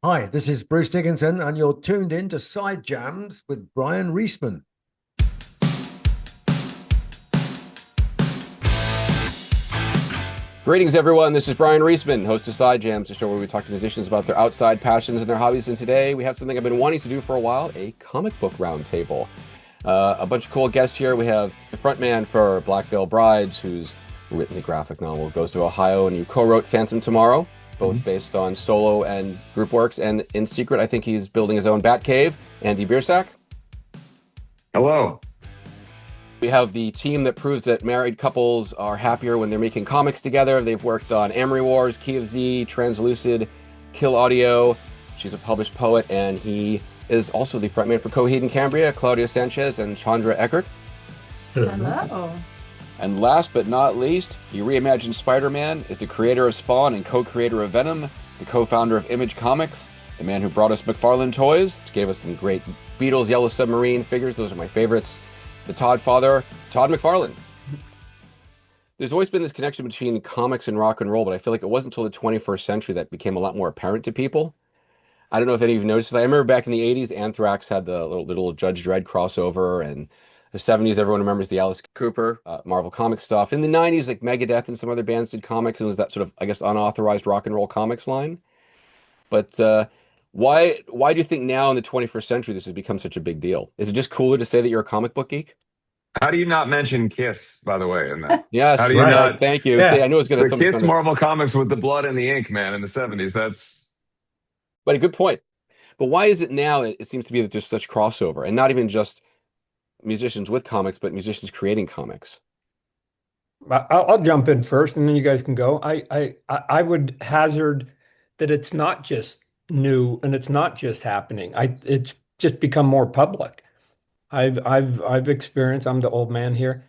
Hi, this is Bruce Dickinson, and you're tuned in to Side Jams with Brian Reisman. Greetings, everyone. This is Brian Reisman, host of Side Jams, a show where we talk to musicians about their outside passions and their hobbies. And today we have something I've been wanting to do for a while, a comic book roundtable. A bunch of cool guests here. We have the frontman for Black Veil Brides, who's written the graphic novel Goes to Ohio, and you co-wrote Phantom Tomorrow, both based on solo and group works. And in secret, I think he's building his own Bat Cave. Andy Biersack. Hello. We have the team that proves that married couples are happier when they're making comics together. They've worked on Amory Wars, Key of Z, Translucid, Kill Audio. She's a published poet, and he is also the frontman for Coheed and Cambria, Claudio Sanchez and Chondra Echert. Hello. And last but not least, he reimagined Spider-Man, is the creator of Spawn and co-creator of Venom, the co-founder of Image Comics, the man who brought us McFarlane toys, gave us some great Beatles Yellow Submarine figures. Those are my favorites. The Todd father, Todd McFarlane. There's always been this connection between comics and rock and roll, but I feel like it wasn't until the 21st century that became a lot more apparent to people. I don't know if any of you noticed. I remember back in the 80s, Anthrax had the little Judge Dredd crossover, and the 70s, everyone remembers the Alice Cooper Marvel comic stuff. In the 90s, like Megadeth and some other bands did comics, and it was that sort of, I guess, unauthorized rock and roll comics line. But why do you think now in the 21st century this has become such a big deal? Is it just cooler to say that you're a comic book geek? How do you not mention Kiss, by the way, in that? Yes, How do you Right. not? thank you. Yeah. See, I knew it was going The to Kiss Marvel comics with the blood and the ink, man, in the 70s. That's but a good point. But why is it now that it seems to be that there's such crossover, and not even just musicians with comics, but musicians creating comics? I'll jump in first, and then you guys can go. I would hazard that it's not just new and it's not just happening. It's just become more public. I've experienced. I'm the old man here.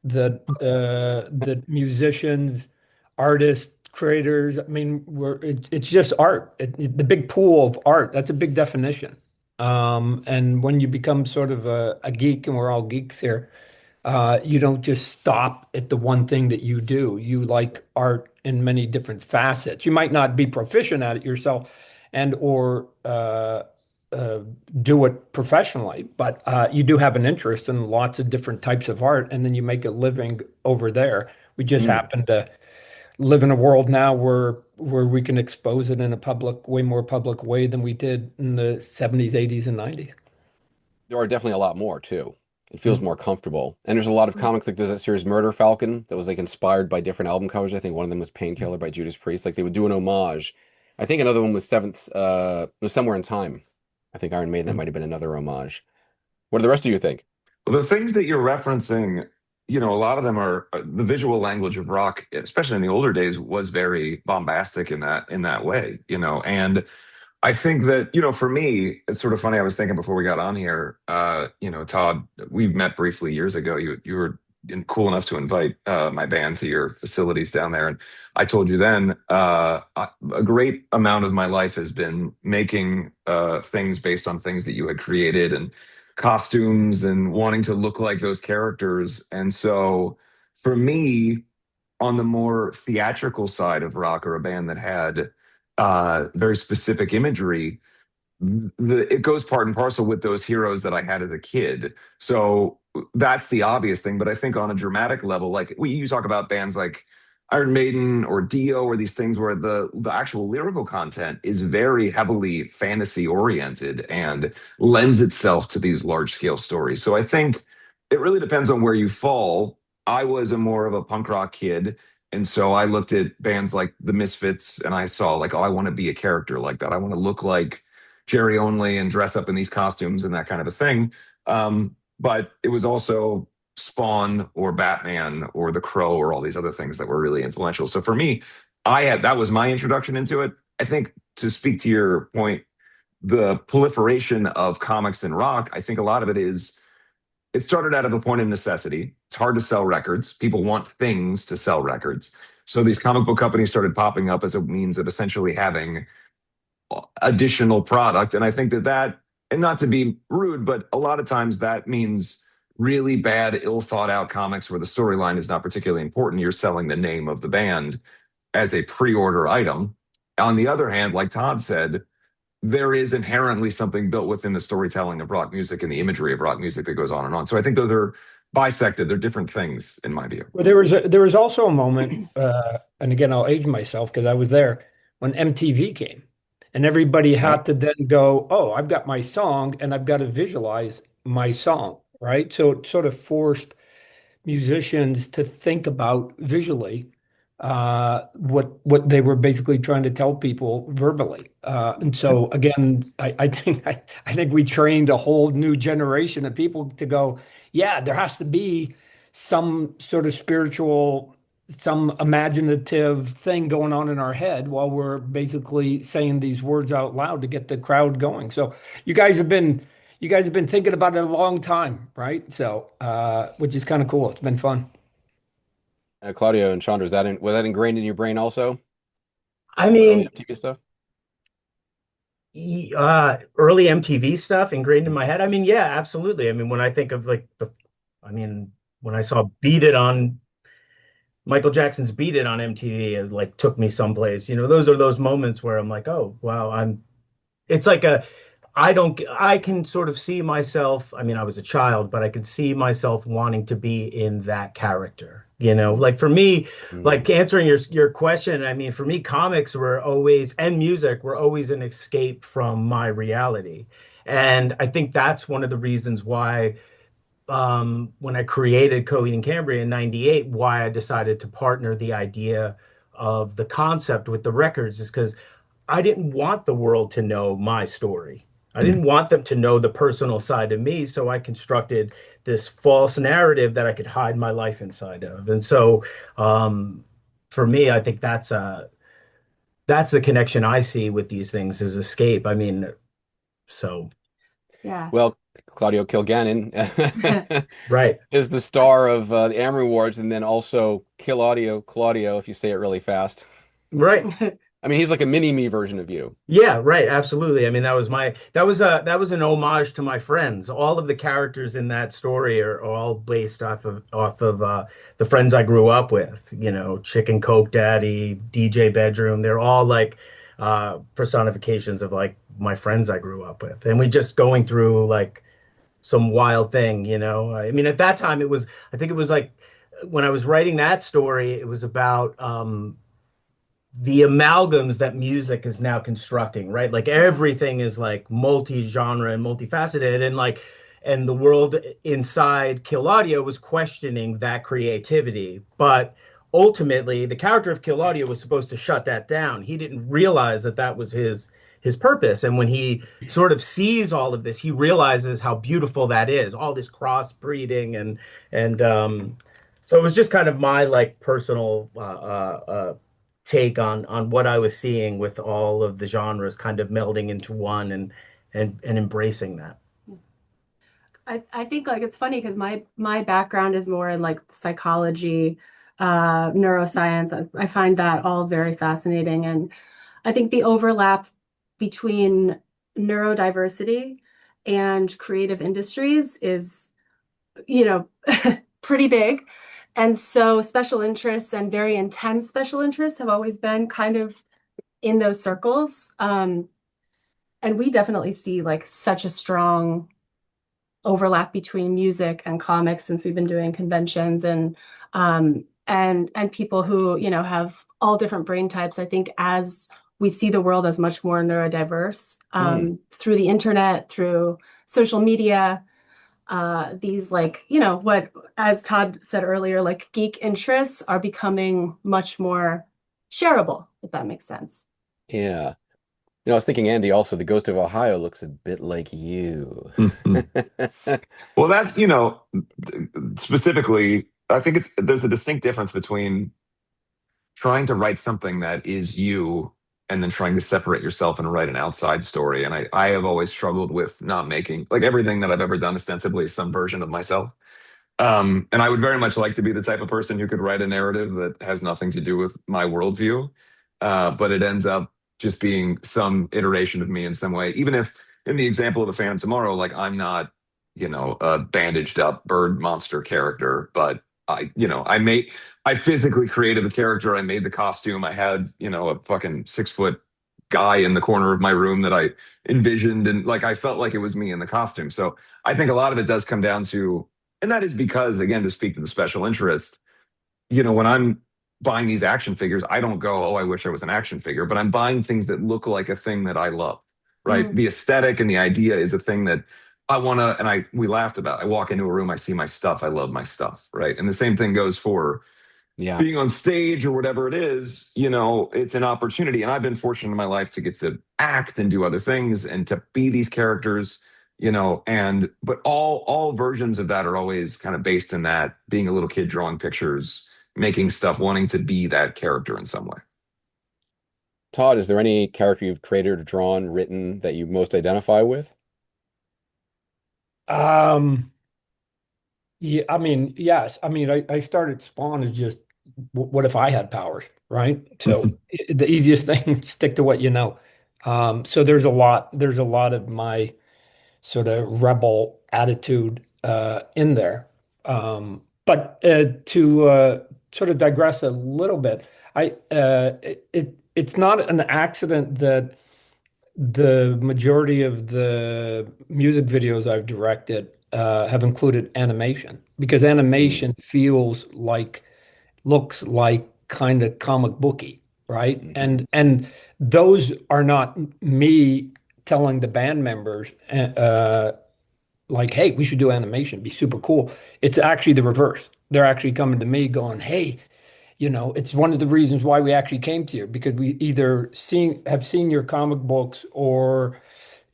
The musicians, artists, creators. I mean, it's just art. The big pool of art. That's a big definition. And when you become sort of a geek, and we're all geeks here, you don't just stop at the one thing that you do. You like art in many different facets. You might not be proficient at it yourself and or uh, do it professionally, but you do have an interest in lots of different types of art, and then you make a living over there. We just happen to live in a world now where we can expose it in a way more public way than we did in the 70s, 80s, and 90s. There are definitely a lot more too. It feels more comfortable. And there's a lot of comics, like there's that series Murder Falcon that was like inspired by different album covers. I think one of them was Painkiller by Judas Priest. Like they would do an homage. I think another one was Seventh was Somewhere in Time. I think Iron Maiden, that might have been another homage. What do the rest of you think? the things that you're referencing. A lot of them are the visual language of rock, especially in the older days, was very bombastic in that way. And I think that, for me, it's sort of funny. I was thinking before we got on here, Todd, we met briefly years ago. You were cool enough to invite my band to your facilities down there. And I told you then, a great amount of my life has been making things based on things that you had created and costumes and wanting to look like those characters. And so for me, on the more theatrical side of rock, or a band that had very specific imagery, it goes part and parcel with those heroes that I had as a kid. So that's the obvious thing. But I think on a dramatic level, like you talk about bands like Iron Maiden or Dio, or these things where the actual lyrical content is very heavily fantasy oriented and lends itself to these large scale stories. So I think it really depends on where you fall. I was a more of a punk rock kid, and so I looked at bands like the Misfits and I saw like, oh, I want to be a character like that. I want to look like Jerry Only and dress up in these costumes and that kind of a thing. But it was also Spawn or Batman or The Crow or all these other things that were really influential. So for me, that was my introduction into it. I think, to speak to your point, the proliferation of comics and rock, I think a lot of it started out of a point of necessity. It's hard to sell records. People want things to sell records. So these comic book companies started popping up as a means of essentially having additional product. And I think that, and not to be rude, but a lot of times that means really bad, ill thought out comics where the storyline is not particularly important. You're selling the name of the band as a pre order item. On the other hand, like Todd said, there is inherently something built within the storytelling of rock music and the imagery of rock music that goes on and on. So I think those are bisected. They're different things in my view. Well, there was also a moment, and again, I'll age myself because I was there when MTV came, and everybody had to then go, "Oh, I've got my song, and I've got to visualize my song," right? So it sort of forced musicians to think about visually what they were basically trying to tell people verbally. And so again, I think we trained a whole new generation of people to go, yeah, there has to be some sort of spiritual, some imaginative thing going on in our head while we're basically saying these words out loud to get the crowd going. So you guys have been thinking about it a long time, right? So which is kind of cool. It's been fun. Claudio and Chondra, was that ingrained in your brain also? I Some early mean, MTV stuff? early MTV stuff ingrained in my head. I mean, yeah, absolutely. I mean, when I think of like when I saw Beat It on Michael Jackson's Beat It on MTV, it like took me someplace. Those are those moments where I'm like, oh, wow, it's like I can sort of see myself. I mean, I was a child, but I could see myself wanting to be in that character. Like for me, like answering your question, I mean, for me, comics were always, and music were always an escape from my reality. And I think that's one of the reasons why, when I created Coheed and Cambria in '98, why I decided to partner the idea of the concept with the records is because I didn't want the world to know my story. I didn't want them to know the personal side of me, so I constructed this false narrative that I could hide my life inside of. And so, for me, I think that's the connection I see with these things is escape. I mean, so Yeah. Well, Claudio Kilgannon right, is the star of the Amory Awards, and then also Claudio, if you say it really fast. right. I mean, he's like a mini me version of you. Yeah, right. Absolutely. I mean, that was an homage to my friends. All of the characters in that story are all based off of the friends I grew up with. Chicken Coke Daddy, DJ Bedroom. They're all like personifications of like my friends I grew up with, and we just going through like some wild thing. I mean, at that time, I think it was like when I was writing that story, it was about the amalgams that music is now constructing, right? Like everything is like multi-genre and multifaceted, and the world inside Kill Audio was questioning that creativity. But ultimately, the character of Kill Audio was supposed to shut that down. He didn't realize that that was his purpose. And when he sort of sees all of this, he realizes how beautiful that is, all this crossbreeding and so it was just kind of my like personal take on what I was seeing with all of the genres kind of melding into one and embracing that. I think like it's funny because my background is more in like psychology, neuroscience. I find that all very fascinating. And I think the overlap between neurodiversity and creative industries is, pretty big. And so special interests and very intense special interests have always been kind of in those circles. And we definitely see like such a strong overlap between music and comics since we've been doing conventions and people who, have all different brain types. I think as we see the world as much more neurodiverse through the internet, through social media, these like, what, as Todd said earlier, like geek interests are becoming much more shareable, if that makes sense. Yeah. I was thinking, Andy, also the Ghost of Ohio looks a bit like you. Well, that's, specifically, I think there's a distinct difference between trying to write something that is you and then trying to separate yourself and write an outside story. And I have always struggled with not making, like everything that I've ever done ostensibly is some version of myself. And I would very much like to be the type of person who could write a narrative that has nothing to do with my worldview. But it ends up just being some iteration of me in some way. Even if in the example of the Phantom Tomorrow, like I'm not, a bandaged up bird monster character, but I physically created the character. I made the costume. I had, a fucking 6 foot guy in the corner of my room that I envisioned, and like I felt like it was me in the costume. So I think a lot of it does come down to, and that is because, again, to speak to the special interest, when I'm buying these action figures, I don't go, oh, I wish I was an action figure, but I'm buying things that look like a thing that I love, right? The aesthetic and the idea is a thing that I want to, and we laughed about. I walk into a room, I see my stuff, I love my stuff, right? And the same thing goes for being on stage or whatever it is. It's an opportunity. And I've been fortunate in my life to get to act and do other things and to be these characters, but all versions of that are always kind of based in that being a little kid drawing pictures, making stuff, wanting to be that character in some way. Todd, is there any character you've created or drawn, written that you most identify with? Yeah, I mean, yes. I mean, I started Spawn as just what if I had powers, right? So the easiest thing, stick to what you know. So there's a lot of my sort of rebel attitude in there. But to sort of digress a little bit, it's not an accident that the majority of the music videos I've directed have included animation because animation looks like kind of comic booky, right? And those are not me telling the band members like, hey, we should do animation, be super cool. It's actually the reverse. They're actually coming to me going, hey, it's one of the reasons why we actually came to you because we either have seen your comic books or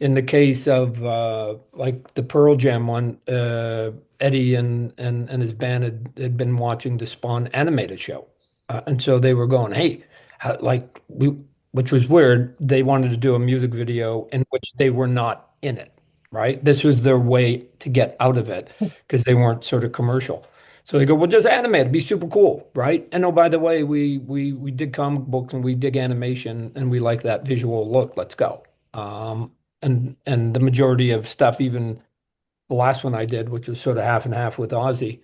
in the case of like the Pearl Jam one, Eddie and his band had been watching the Spawn animated show. And so they were going, hey, which was weird. They wanted to do a music video in which they were not in it, right? This was their way to get out of it because they weren't sort of commercial. So they go, well, just animate, it'd be super cool, right? And oh, by the way, we did comic books and we dig animation and we like that visual look. Let's go. And the majority of stuff, even the last one I did, which was sort of half and half with Ozzy,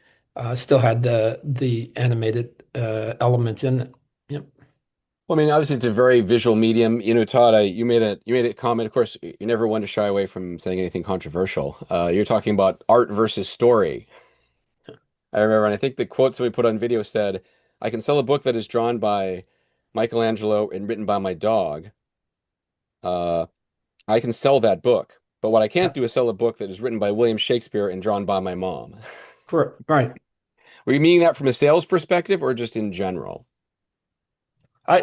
still had the animated elements in it. Yep. Well, I mean, obviously it's a very visual medium. Todd, you made a comment. Of course, you never want to shy away from saying anything controversial. You're talking about art versus story. I remember, and I think the quote somebody put on video said, "I can sell a book that is drawn by Michelangelo and written by my dog. I can sell that book, but what I can't do is sell a book that is written by William Shakespeare and drawn by my mom." Correct. Right. Were you meaning that from a sales perspective or just in general? We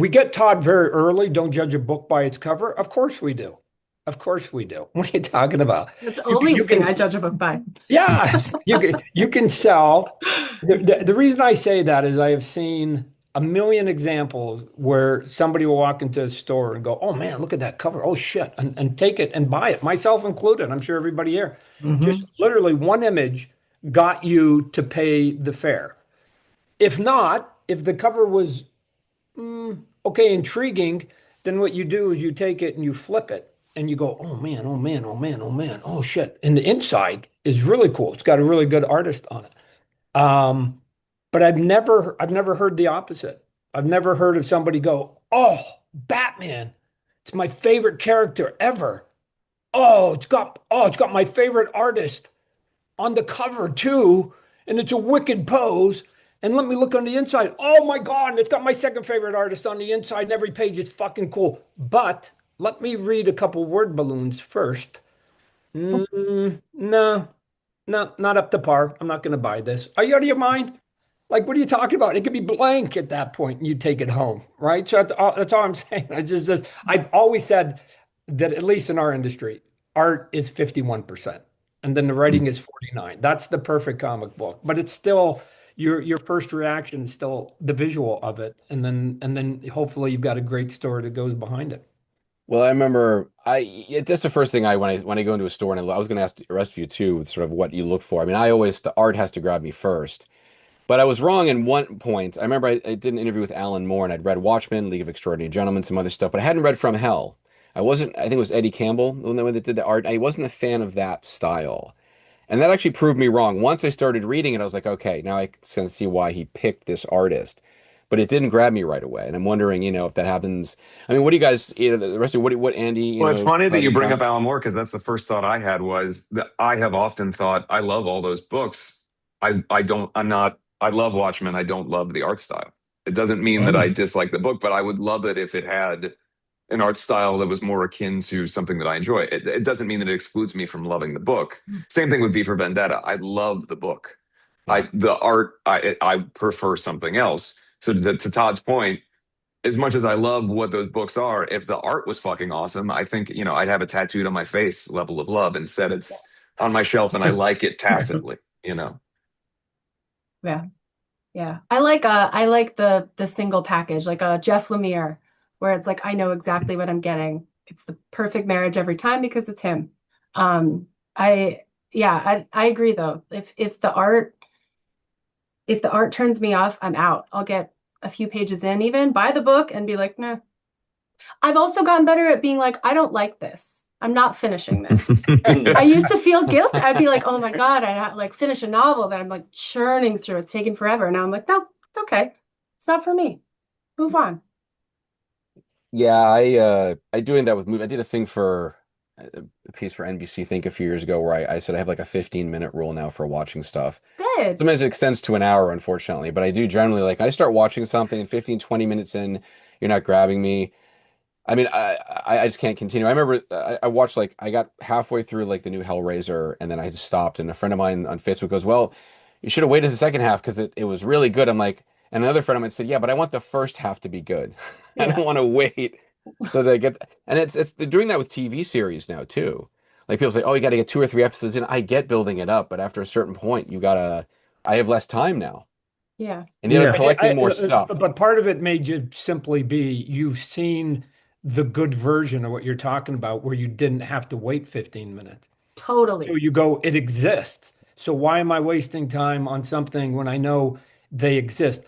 get taught very early, don't judge a book by its cover. Of course we do. Of course we do. What are you talking about? That's the only thing I judge a book by. Yeah, you can sell. The reason I say that is I have seen a million examples where somebody will walk into a store and go, "Oh man, look at that cover! Oh shit!" and take it and buy it, myself included. I'm sure everybody here. Just literally one image got you to pay the fare. If not, if the cover was okay, intriguing, then what you do is you take it and you flip it and you go, oh man, oh man, oh man, oh man, oh shit. And the inside is really cool. It's got a really good artist on it. But I've never heard the opposite. I've never heard of somebody go, oh, Batman, it's my favorite character ever. It's got my favorite artist on the cover too, and it's a wicked pose. And let me look on the inside. Oh my God, it's got my second favorite artist on the inside, and every page is fucking cool. But let me read a couple word balloons first. No, not up to par. I'm not going to buy this. Are you out of your mind? Like, what are you talking about? It could be blank at that point, and you take it home, right? So that's all I'm saying. I've always said that at least in our industry, art is 51%, and then the writing is 49. That's the perfect comic book, but it's still your first reaction is still the visual of it, and then hopefully you've got a great story that goes behind it. Well, I remember that's the first thing when I go into a store, and I was going to ask the rest of you too, sort of what you look for. I mean, the art has to grab me first. But I was wrong in one point. I remember I did an interview with Alan Moore, and I'd read Watchmen, League of Extraordinary Gentlemen, some other stuff, but I hadn't read From Hell. I think it was Eddie Campbell, the one that did the art. I wasn't a fan of that style. And that actually proved me wrong. Once I started reading it, I was like, okay, now I can see why he picked this artist. but it didn't grab me right away. And I'm wondering, if that happens. I mean, what do you guys, the rest of what Andy, Well, it's funny that Claudio you and bring up John? Alan Moore because that's the first thought I had was that I have often thought I love all those books. I love Watchmen. I don't love the art style. It doesn't mean that I dislike the book, but I would love it if it had an art style that was more akin to something that I enjoy. It doesn't mean that it excludes me from loving the book. Same thing with V for Vendetta. I love the book. Yeah. The art, I prefer something else. So to Todd's point, as much as I love what those books are, if the art was fucking awesome, I think, I'd have a tattooed on my face level of love. Instead, it's on my shelf and I like it tacitly. Yeah. Yeah. I like the single package, like a Jeff Lemire, where it's like I know exactly what I'm getting. It's the perfect marriage every time because it's him. I yeah, I agree though. If the art turns me off, I'm out. I'll get a few pages in, even buy the book and be like, nah. I've also gotten better at being like, I don't like this. I'm not finishing this. I used to feel guilty. I'd be like, oh my God, I like finish a novel that I'm like churning through. It's taking forever. Now I'm like, no, it's okay. It's not for me. Move on. Yeah, I doing that with movie. I did a thing for a piece for NBC Think a few years ago where I said I have like a 15-minute rule now for watching stuff. Good. Sometimes it extends to an hour, unfortunately, but I do generally like I start watching something and 15, 20 minutes in, you're not grabbing me. I mean, I just can't continue. I remember I watched like I got halfway through like the new Hellraiser and then I just stopped. And a friend of mine on Facebook goes, "Well, you should have waited the second half because it was really good." I'm like, and another friend of mine said, "Yeah, but I want the first half to be good. I Yeah. don't want to wait so they get." And it's they're doing that with TV series now too. Like people say, "Oh, you got to get 2 or 3 episodes in." I get building it up, but after a certain point, you gotta. I have less time now, Yeah. and yet I'm Yeah. collecting more stuff. But part of it may just simply be you've seen the good version of what you're talking about where you didn't have to wait 15 minutes. Totally. So you go, it exists. So why am I wasting time on something when I know they exist?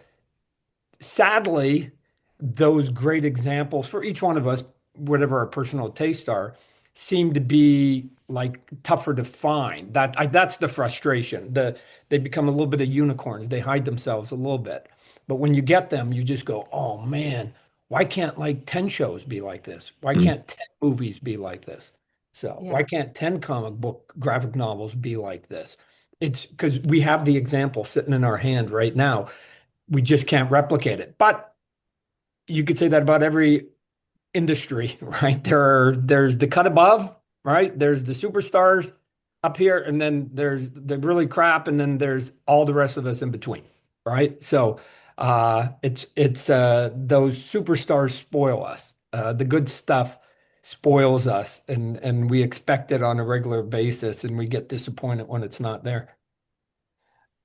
Sadly, those great examples for each one of us, whatever our personal tastes are, seem to be like tougher to find. That's the frustration. They become a little bit of unicorns. They hide themselves a little bit. But when you get them, you just go, oh man, why can't like 10 shows be like this? Why can't 10 movies be like this? So why Yeah. can't 10 comic book graphic novels be like this? It's because we have the example sitting in our hand right now. We just can't replicate it. But you could say that about every industry, right? There's the cut above, right? There's the superstars up here, and then there's the really crap, and then there's all the rest of us in between, right? So it's those superstars spoil us. The good stuff spoils us, and we expect it on a regular basis, and we get disappointed when it's not there.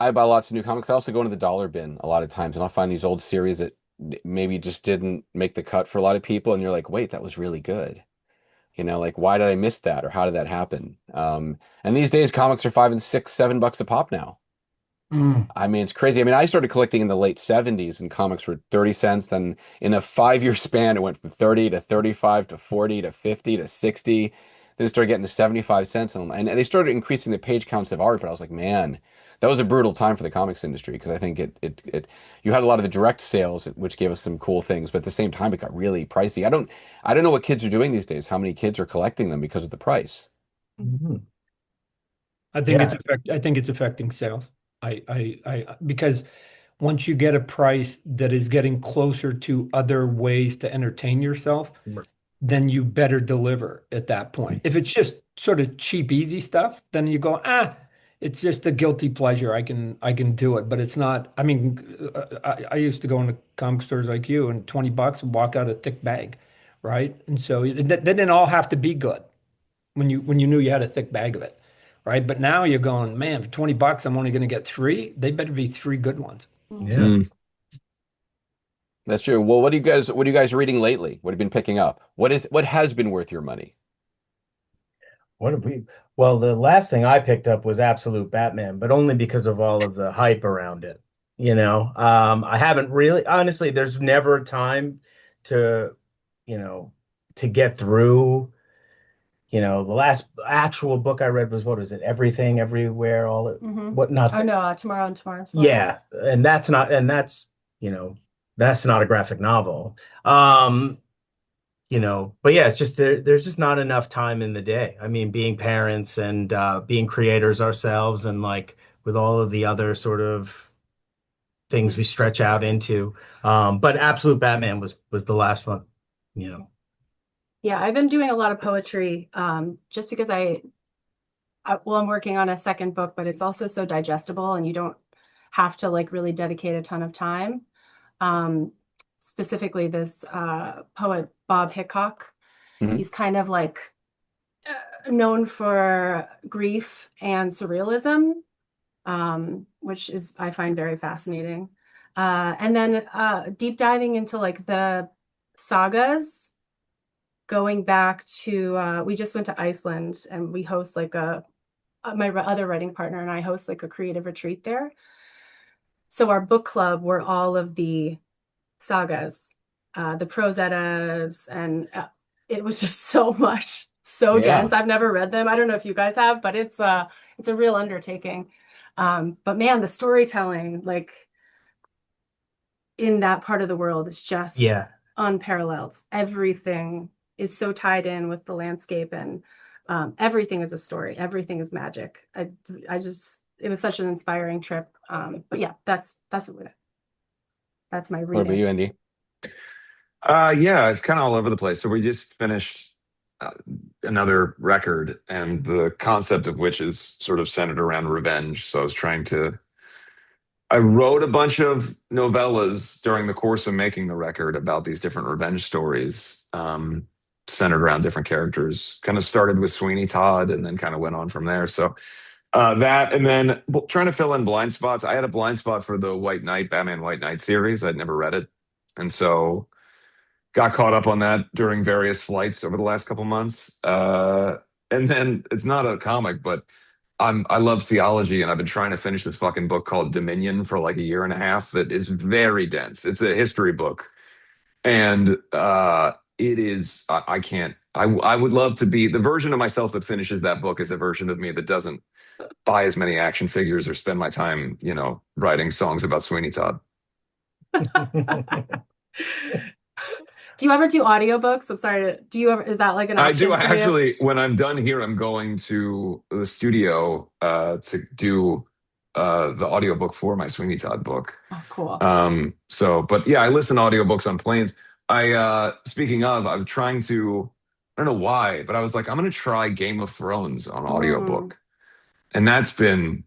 I buy lots of new comics. I also go into the dollar bin a lot of times, and I'll find these old series that maybe just didn't make the cut for a lot of people, and you're like, wait, that was really good. Like why did I miss that, or how did that happen? And these days, comics are 5 and 6, $7 a pop now. I mean, it's crazy. I mean, I started collecting in the late 70s, and comics were 30 cents. Then in a 5 year span, it went from 30 to 35 to 40 to 50 to 60. Then it started getting to 75 cents. And they started increasing the page counts of art. But I was like, man, that was a brutal time for the comics industry because I think you had a lot of the direct sales, which gave us some cool things. But at the same time, it got really pricey. I don't know what kids are doing these days, how many kids are collecting them because of the price. Mhm. I Yeah. I think it's affecting sales. Because once you get a price that is getting closer to other ways to entertain yourself, then you better deliver at that point. If it's just sort of cheap, easy stuff, then you go, it's just a guilty pleasure. I can do it, but it's not. I mean, I used to go into comic stores like you and $20 and walk out a thick bag, right? And so that didn't all have to be good when you knew you had a thick bag of it, right? But now you're going, man, for $20, I'm only going to get three. They better be three good ones. Yeah. That's true. Well, what are you guys reading lately? What have you been picking up? What has been worth your money? What have we? Well, the last thing I picked up was Absolute Batman, but only because of all of the hype around it. I haven't really, honestly, there's never a time to, you know, to get through. The last actual book I read was what was it? Everything, Everywhere, all it, Mm-hmm. what not? Oh no, tomorrow and tomorrow and tomorrow. Yeah, and that's not, and that's, you know, That's not a graphic novel. Um, but yeah, it's just there's just not enough time in the day. I mean, being parents and being creators ourselves, and like with all of the other sort of things we stretch out into. But Absolute Batman was the last one, you know. Yeah, I've been doing a lot of poetry, just because I'm working on a second book, but it's also so digestible and you don't have to like really dedicate a ton of time. Um, Specifically this poet Bob Hickok. Mhm. He's kind of like known for grief and surrealism, which is I find very fascinating. And then deep diving into like the sagas, going back to we just went to Iceland and we host like my other writing partner and I host like a creative retreat there. So our book club were all of the sagas, the prose eddas, and it was just so much, so Yeah. dense. I've never read them. I don't know if you guys have, but it's a real undertaking. But man, the storytelling, like in that part of the world, is just Yeah. unparalleled. Everything is so tied in with the landscape, and everything is a story. Everything is magic. It was such an inspiring trip. But yeah, that's my What about reading. you, Andy? Yeah, it's kind of all over the place. So we just finished another record, and the concept of which is sort of centered around revenge. So I wrote a bunch of novellas during the course of making the record about these different revenge stories, centered around different characters. Kind of started with Sweeney Todd and then kind of went on from there. So that, and then trying to fill in blind spots. I had a blind spot for the Batman White Knight series. I'd never read it. And so got caught up on that during various flights over the last couple months. And then it's not a comic, but I love theology, and I've been trying to finish this fucking book called Dominion for like a year and a half. That is very dense. It's a history book, and it is. I can't. I would love to be the version of myself that finishes that book is a version of me that doesn't buy as many action figures or spend my time, writing songs about Sweeney Todd. Do you ever do audiobooks? I'm sorry. Is that like an I option do. for I you? actually, when I'm done here, I'm going to the studio to do the audiobook for my Sweeney Todd book. Oh, cool. But yeah, I listen to audiobooks on planes. Speaking of, I'm trying to, I don't know why, but I was like, I'm going to try Game of Thrones on audiobook. And that's been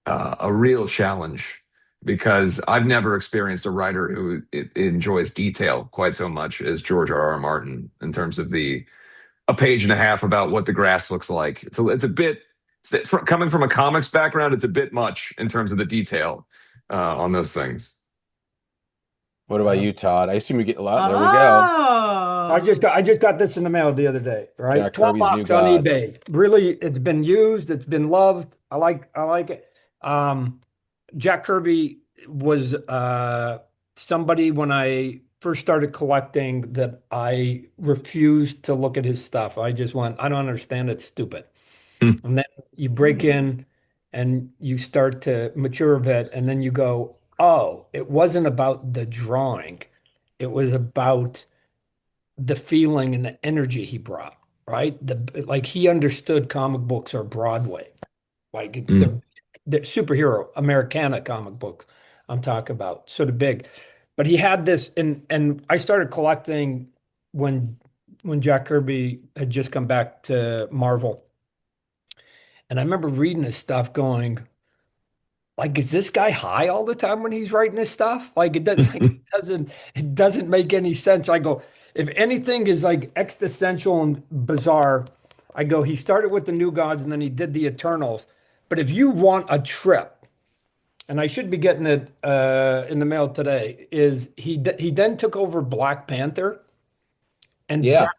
a real challenge because I've never experienced a writer who enjoys detail quite so much as George R.R. Martin in terms of a page and a half about what the grass looks like. It's a bit, coming from a comics background, it's a bit much in terms of the detail on those things. What about you, Todd? I assume you get a lot. There we go. Oh, I just got this in the mail the other day, right? Jack 12 Kirby's New bucks on Gods. eBay. Really, it's been used, it's been loved. I like it. Jack Kirby was somebody when I first started collecting that I refused to look at his stuff. I just went, I don't understand, it's stupid. Hmm. And then you break in and you start to mature a bit, and then you go, oh, it wasn't about the drawing. It was about the feeling and the energy he brought, right? Like he understood comic books are Broadway. Like the superhero Americana comic books I'm talking about, sort of big. But he had this, and I started collecting when Jack Kirby had just come back to Marvel. And I remember reading his stuff going, like, is this guy high all the time when he's writing his stuff? Like it doesn't make any sense. I go, if anything is like existential and bizarre, I go, he started with the New Gods and then he did the Eternals. But if you want a trip, and I should be getting it in the mail today, is he then took over Black Panther. And Yeah.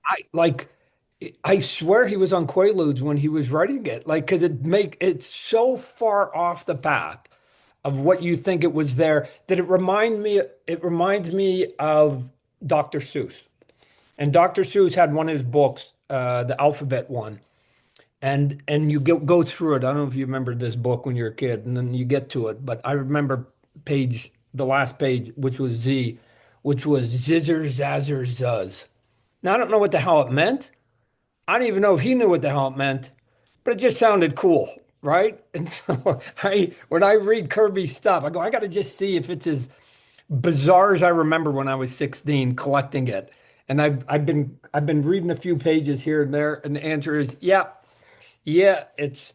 I swear he was on Quaaludes when he was writing it. Like, because it's so far off the path of what you think it was there that it reminds me of Dr. Seuss. And Dr. Seuss had one of his books, the alphabet one. And you go through it. I don't know if you remember this book when you're a kid, and then you get to it. But I remember the last page, which was Z, which was Zizzer Zazzer Zuzz. Now, I don't know what the hell it meant. I don't even know if he knew what the hell it meant, but it just sounded cool, right? And so when I read Kirby's stuff, I go, I got to just see if it's as bizarre as I remember when I was 16 collecting it. And I've been reading a few pages here and there, and the answer is yeah, yeah, it's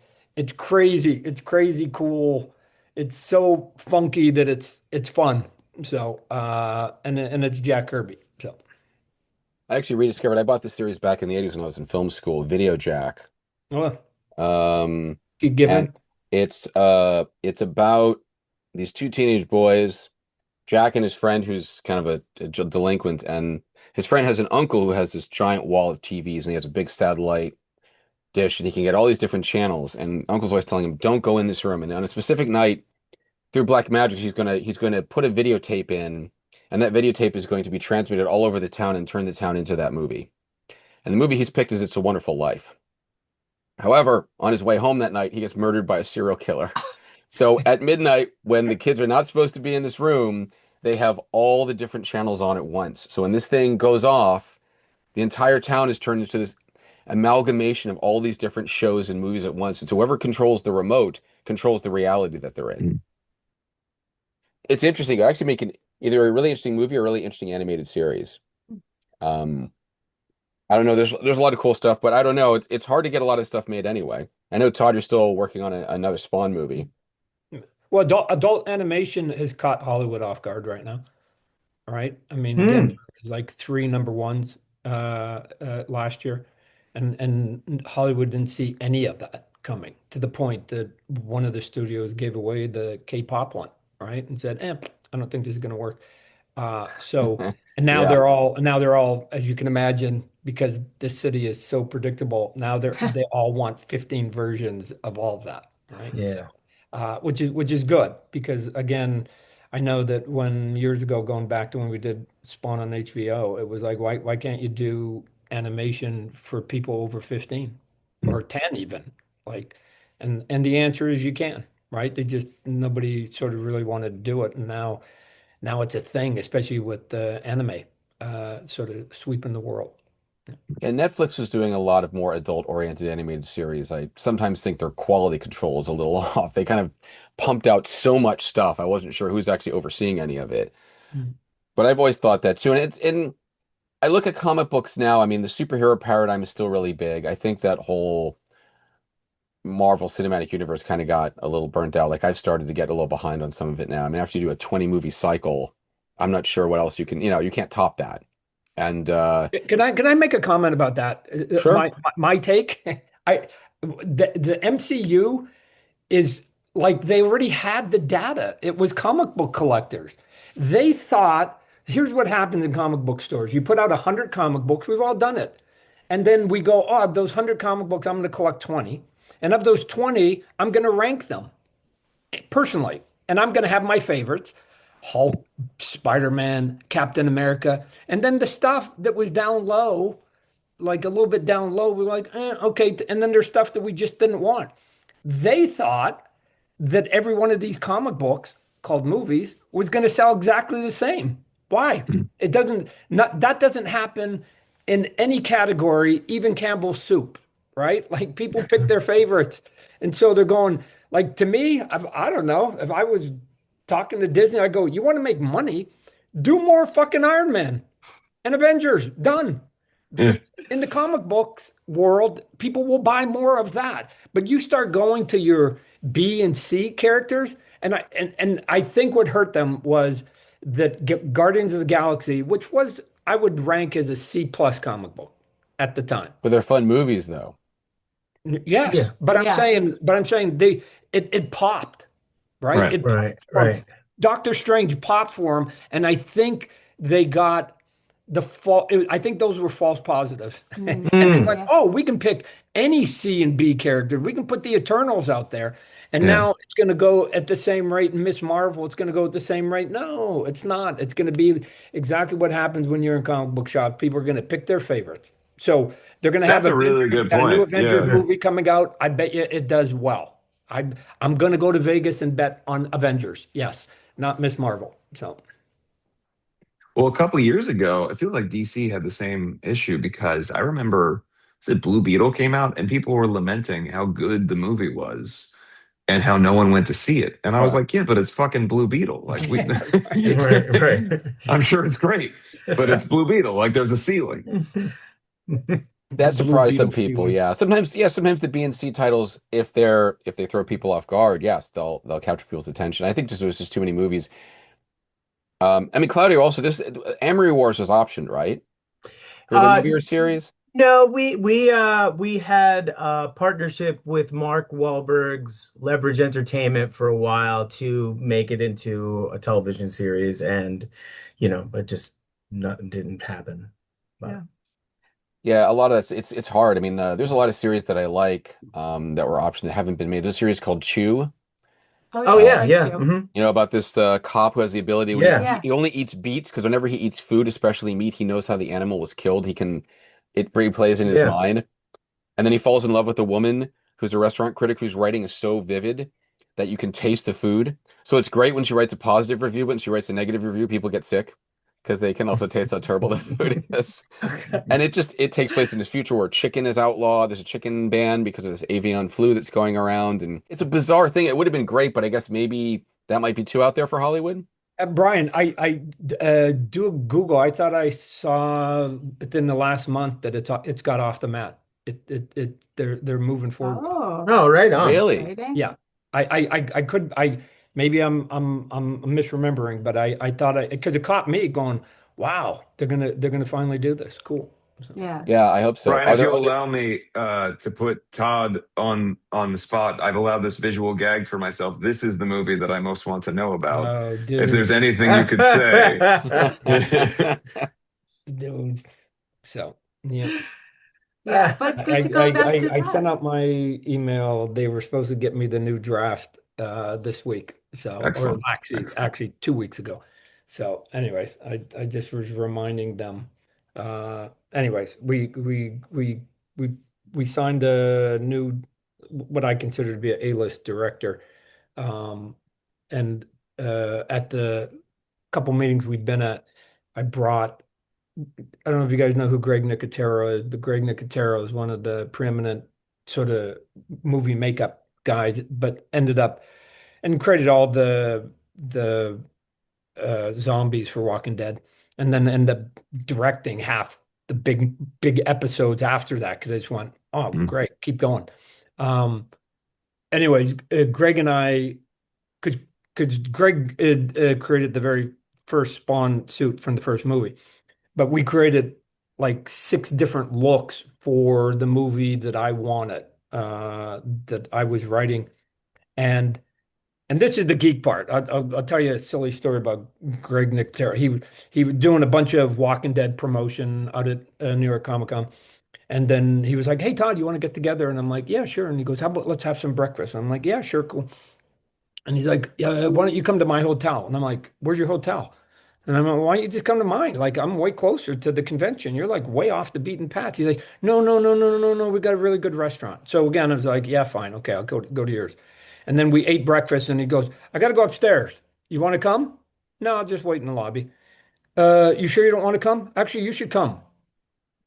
crazy. It's crazy cool. It's so funky that it's fun. So and it's Jack Kirby. So I actually rediscovered. I bought this series back in the 80s when I was in film school, Video Jack. well, Um, you give and him. it's about these two teenage boys, Jack and his friend who's kind of a delinquent, and his friend has an uncle who has this giant wall of TVs and he has a big satellite dish and he can get all these different channels. And uncle's always telling him, "Don't go in this room." And on a specific night, through black magic, he's gonna put a videotape in, and that videotape is going to be transmitted all over the town and turn the town into that movie. And the movie he's picked is It's a Wonderful Life. However, on his way home that night, he gets murdered by a serial killer. So at midnight, when the kids are not supposed to be in this room, they have all the different channels on at once. So when this thing goes off, the entire town is turned into this amalgamation of all these different shows and movies at once. And so whoever controls the remote controls the reality that they're in. It's interesting. I actually make either a really interesting movie or a really interesting animated series. Um, I don't know. There's a lot of cool stuff, but I don't know. It's hard to get a lot of stuff made anyway. I know Todd, you're still working on another Spawn movie. Well, adult animation has caught Hollywood off guard right now. Right? I mean, again, Hmm. there's like three number ones last year, and Hollywood didn't see any of that coming to the point that one of the studios gave away the K-pop one, right? And said, I don't think this is going to work. So, Yeah. and now they're all, as you can imagine, because this city is so predictable. Now they all want 15 versions of all of that, right? So, Yeah. which is good because again, I know that when years ago, going back to when we did Spawn on HBO, it was like, why can't you do animation for people over 15 or 10 even? Like, and the answer is you can, right? They just nobody sort of really wanted to do it, and now it's a thing, especially with the anime sort of sweeping the world. And Netflix was doing a lot of more adult-oriented animated series. I sometimes think their quality control is a little off. They kind of pumped out so much stuff. I wasn't sure who's actually overseeing any of it. Mm. But I've always thought that too. And I look at comic books now. I mean, the superhero paradigm is still really big. I think that whole Marvel Cinematic Universe kind of got a little burnt out. Like I've started to get a little behind on some of it now. I mean, after you do a 20 movie cycle, I'm not sure what else you can't top that. And Can I make a comment about that? sure. My take, the MCU is like they already had the data. It was comic book collectors. They thought, here's what happens in comic book stores. You put out 100 comic books, we've all done it. And then we go, oh, of those 100 comic books, I'm going to collect 20. And of those 20, I'm going to rank them personally. And I'm going to have my favorites. Hulk, Spider-Man, Captain America. And then the stuff that was down low, like a little bit down low, we were like, okay. And then there's stuff that we just didn't want. They thought that every one of these comic books called movies was going to sell exactly the same. Why? It doesn't, not, that doesn't happen in any category, even Campbell's soup, right? Like people pick their favorites. And so they're going, like to me, I don't know, if I was talking to Disney, I go, you want to make money? Do more fucking Iron Man and Avengers. Done. Yeah. In the comic books world, people will buy more of that. But you start going to your B and C characters, and I think what hurt them was that Guardians of the Galaxy, which was I would rank as a C plus comic book at the time. But they're fun movies though. Yes, Yeah. Yeah. but I'm saying it popped, right? Right. It Right. popped for 'em. Right. Doctor Strange popped for him, and I think they got I think those were false positives. And they're Hmm. like, Yeah. oh, we can pick any C and B character. We can put the Eternals out there. And Yeah. now it's going to go at the same rate in Miss Marvel. It's going to go at the same rate. No, it's not. It's going to be exactly what happens when you're in comic book shop. People are going to pick their favorites. So they're going to have That's a really Avengers, good got a new point. Avengers Yeah. movie coming out. I bet you it does well. I'm going to go to Vegas and bet on Avengers. Yes, not Miss Marvel. So. Well, a couple years ago, I feel like DC had the same issue because I remember, was it Blue Beetle came out and people were lamenting how good the movie was and how no one went to see it. And I was Right. like, yeah, but it's fucking Blue Beetle. Like we, Yeah, Right, right. I'm sure it's great, but it's Blue Beetle. Like there's a ceiling. That The Blue surprised some Beetle people, ceiling. yeah. Sometimes the B and C titles, if they throw people off guard, yes, they'll capture people's attention. I think this was just too many movies. I mean, Claudio, also this Amory Wars was optioned, right? For the Uh, movie or series? no, we had a partnership with Mark Wahlberg's Leverage Entertainment for a while to make it into a television series, and it just didn't happen. But Yeah. Yeah, a lot of it's hard. I mean, there's a lot of series that I like that were optioned that haven't been made. There's a series called Chew, Oh oh yeah, I yeah, like yeah, you. about this cop who has the ability when yeah, Yeah. he only eats beets because whenever he eats food, especially meat, he knows how the animal was killed. It replays in his yeah. mind. And then he falls in love with a woman who's a restaurant critic whose writing is so vivid that you can taste the food. So it's great when she writes a positive review, but when she writes a negative review, people get sick because they can also taste how terrible the food is. Okay. And it takes place in this future where chicken is outlawed. There's a chicken ban because of this avian flu that's going around, and it's a bizarre thing. It would have been great, but I guess maybe that might be too out there for Hollywood. Brian, I do a Google. I thought I saw within the last month that it's got off the mat. They're moving forward. Oh, Oh, right on. Really? exciting. Yeah, I could maybe I'm misremembering, but I thought because it caught me going, wow, they're gonna finally do this. Cool. So, Yeah. Yeah, I hope so. Brian, Are if there you'll other? allow me to put Todd on the spot, I've allowed this visual gag for myself. This is the movie that I most want to know about. oh, If there's dude, anything you could say. dude. So yeah. Yeah, but good to go back to I sent that. out my email. They were supposed to get me the new draft this week. So, or Excellent. Excellent. actually 2 weeks ago. So, anyways, I just was reminding them. Anyways, we we signed a new what I consider to be an A-list director. Um, and at the couple meetings we've been at, I brought I don't know if you guys know who Greg Nicotero is, but Greg Nicotero is one of the preeminent sort of movie makeup guys, but ended up and created all the zombies for Walking Dead, and then ended up directing half the big episodes after that because I just went, oh, Mm. great, keep going. Um, anyways, Greg and I, because Greg created the very first Spawn suit from the first movie. But we created like 6 different looks for the movie that I wanted, that I was writing. And and this is the geek part. I'll tell you a silly story about Greg Nicotero. He was doing a bunch of Walking Dead promotion out at New York Comic Con. And then he was like, "Hey Todd, you want to get together?" And I'm like, "Yeah, sure." And he goes, "How about let's have some breakfast?" And I'm like, "Yeah, sure, cool." And he's like, "Yeah, why don't you come to my hotel?" And I'm like, "Where's your hotel?" And I'm like, "Why don't you just come to mine? Like, I'm way closer to the convention. You're like way off the beaten path." He's like, "No, no, no, no, no, no, no. We got a really good restaurant." So again, I was like, "Yeah, fine. Okay, I'll go to yours." And then we ate breakfast and he goes, "I got to go upstairs. You want to come?" "No, I'll just wait in the lobby." You sure you don't want to come? Actually, you should come."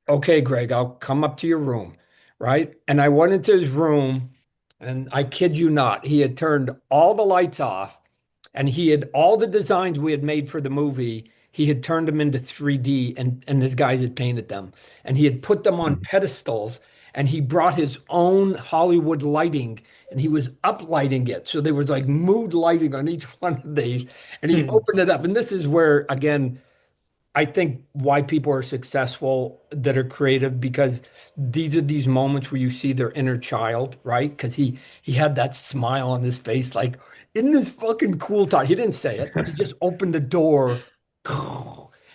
"Okay, Greg, I'll come up to your room." Right? And I went into his room and I kid you not, he had turned all the lights off and he had all the designs we had made for the movie. He had turned them into 3D and his guys had painted them and he had put them on Mm. pedestals and he brought his own Hollywood lighting and he was uplighting it. So there was like mood lighting on each one of these and he opened it up. And this is where, again, I think why people are successful that are creative because these are these moments where you see their inner child, right? Because he had that smile on his face, like, "Isn't this fucking cool, Todd?" He didn't say it. He just opened the door,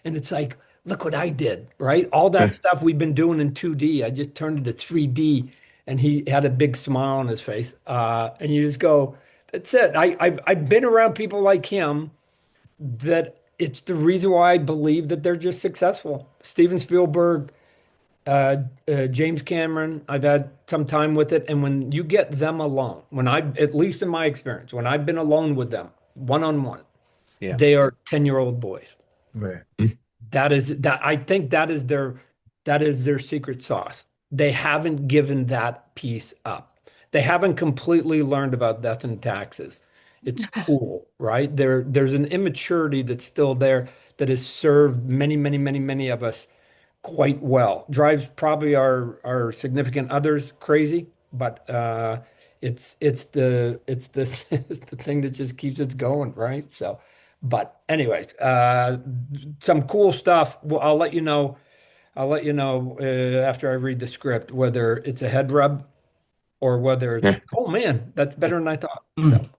and it's like, "Look what I did," right? All that stuff we've been doing in 2D, I just turned it to 3D, and he had a big smile on his face. And you just go, "That's it." I've been around people like him that it's the reason why I believe that they're just successful. Steven Spielberg, James Cameron, I've had some time with it. And when you get them alone, at least in my experience, when I've been alone with them, one on one, Yeah. they are 10-year-old boys. Right. I think that is their secret sauce. They haven't given that piece up. They haven't completely learned about death and taxes. It's cool, right? There's an immaturity that's still there that has served many, many, many, many of us quite well. Drives probably our significant others crazy, but it's the it's the thing that just keeps it going, right? So, but anyways, some cool stuff. Well, I'll let you know. I'll let you know after I read the script whether it's a head rub or whether it's, Yeah. oh man, that's better than I thought. So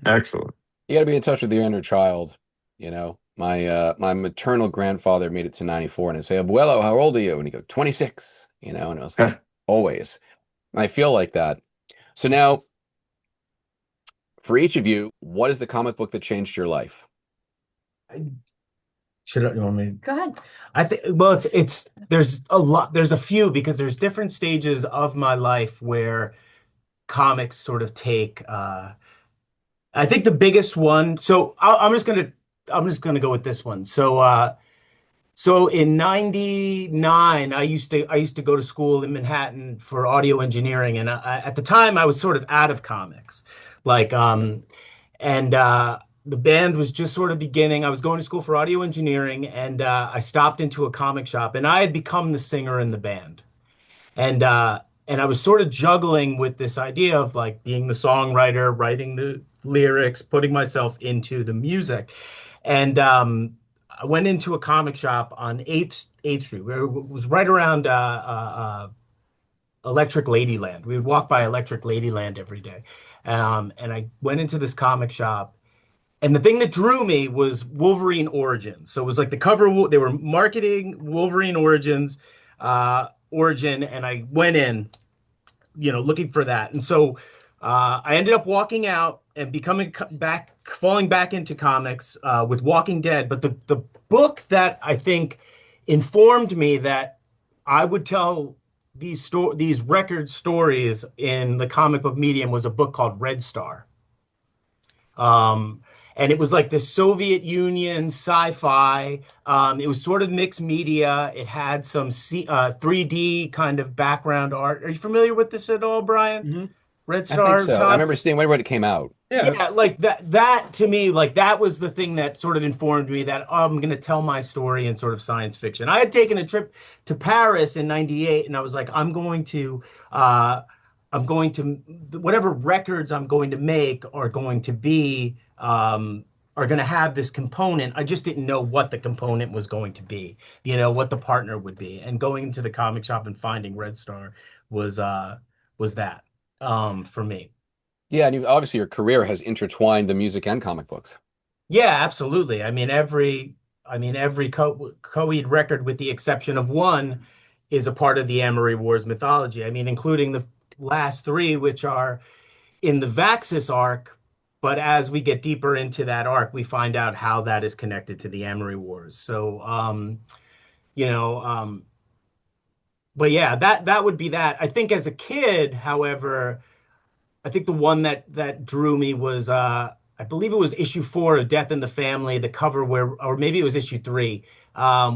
Excellent. You got to be in touch with your inner child. You know, my maternal grandfather made it to 94, and I'd say, "Abuelo, how old are you?" And he'd go, 26. You know, and I was like, always. And I feel like that. So now, for each of you, what is the comic book that changed your life? You want me? Go ahead. I think, well, there's a lot, there's a few, because there's different stages of my life where comics sort of take, I think the biggest one, so I'm just gonna go with this one. So in 99, I used to go to school in Manhattan for audio engineering, and at the time I was sort of out of comics. Like and the band was just sort of beginning. I was going to school for audio engineering, and I stopped into a comic shop, and I had become the singer in the band. And I was sort of juggling with this idea of like being the songwriter, writing the lyrics, putting myself into the music. And I went into a comic shop on 8th Street, where it was right around Electric Ladyland. We would walk by Electric Ladyland every day. And I went into this comic shop, and the thing that drew me was Wolverine Origins. So it was like the cover, they were marketing Wolverine Origin, and I went in, looking for that. And so I ended up walking out and falling back into comics with Walking Dead. But the book that I think informed me that I would tell these record stories in the comic book medium was a book called Red Star. And it was like the Soviet Union sci-fi. It was sort of mixed media. It had some 3D kind of background art. Are you familiar with this at all, Brian? mm-hmm. Red I think Star, so. I Todd? remember seeing when it came out. Yeah. Yeah, like that to me, like that was the thing that sort of informed me that I'm going to tell my story in sort of science fiction. I had taken a trip to Paris in 98, and I was like, whatever records I'm going to make are going to be, are going to have this component. I just didn't know what the component was going to be, what the partner would be. And going into the comic shop and finding Red Star was that for me. Yeah, and obviously your career has intertwined the music and comic books. Yeah, absolutely. I mean, every Coheed record, with the exception of one, is a part of the Amory Wars mythology. I mean, including the last three, which are in the Vaxis arc. But as we get deeper into that arc, we find out how that is connected to the Amory Wars. So, you know, but yeah, that would be that. I think as a kid, however, I think the one that drew me was I believe it was issue 4 of Death in the Family, the cover or maybe it was issue 3,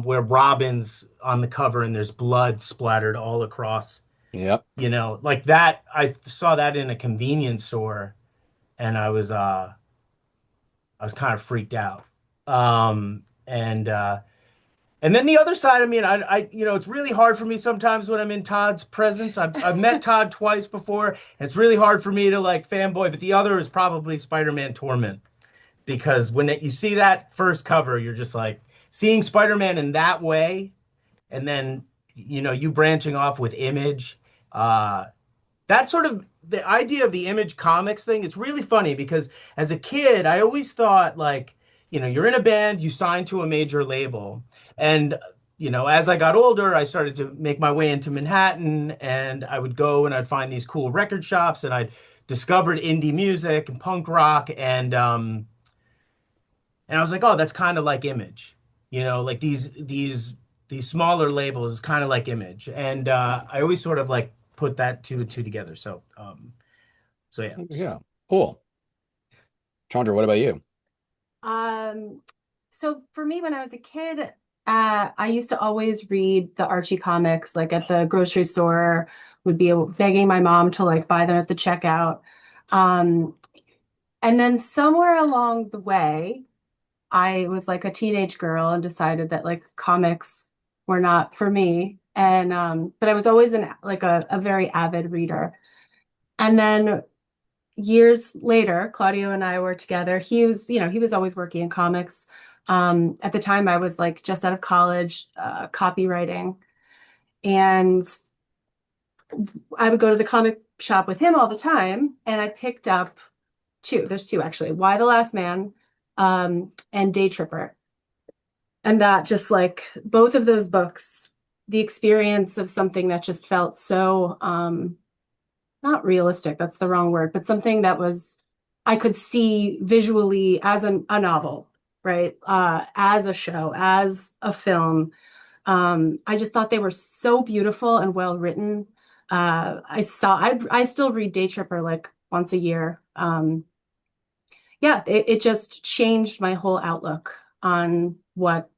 where Robin's on the cover and there's blood splattered all across. Yep. Like that. I saw that in a convenience store, and I was kind of freaked out. And then the other side, I mean, it's really hard for me sometimes when I'm in Todd's presence. I've met Todd twice before, and it's really hard for me to like fanboy. But the other is probably Spider-Man Torment, because when you see that first cover, you're just like seeing Spider-Man in that way, and then you branching off with Image. That sort of the idea of the Image Comics thing. It's really funny because as a kid, I always thought like, you're in a band, you sign to a major label. And, as I got older, I started to make my way into Manhattan, and I would go and I'd find these cool record shops, and I'd discovered indie music and punk rock. And I was like, oh, that's kind of like Image, like these smaller labels is kind of like Image. And I always sort of like put that two and two together. So yeah. Yeah. Cool. Chondra, what about you? So for me, when I was a kid, I used to always read the Archie comics, like at the grocery store, would be begging my mom to like buy them at the checkout. Um, and then somewhere along the way, I was like a teenage girl and decided that like comics were not for me. And but I was always like a very avid reader. And then years later, Claudio and I were together. He was, he was always working in comics. At the time, I was like just out of college, copywriting, and I would go to the comic shop with him all the time. And I picked up two. There's two actually. Why the Last Man, and Day Tripper. And that just like both of those books, the experience of something that just felt so not realistic, that's the wrong word, but something that was I could see visually as a novel, right? As a show, as a film. I just thought they were so beautiful and well written. I still read Day Tripper like once a year. Yeah, it just changed my whole outlook on what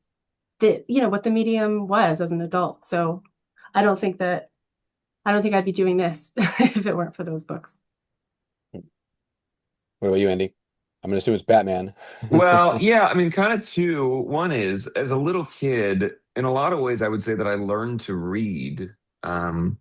the medium was as an adult. So I don't think that I don't think I'd be doing this if it weren't for those books. What about you, Andy? I'm gonna assume it's Batman. Well, yeah, I mean, kind of two. One is, as a little kid, in a lot of ways, I would say that I learned to read. Um,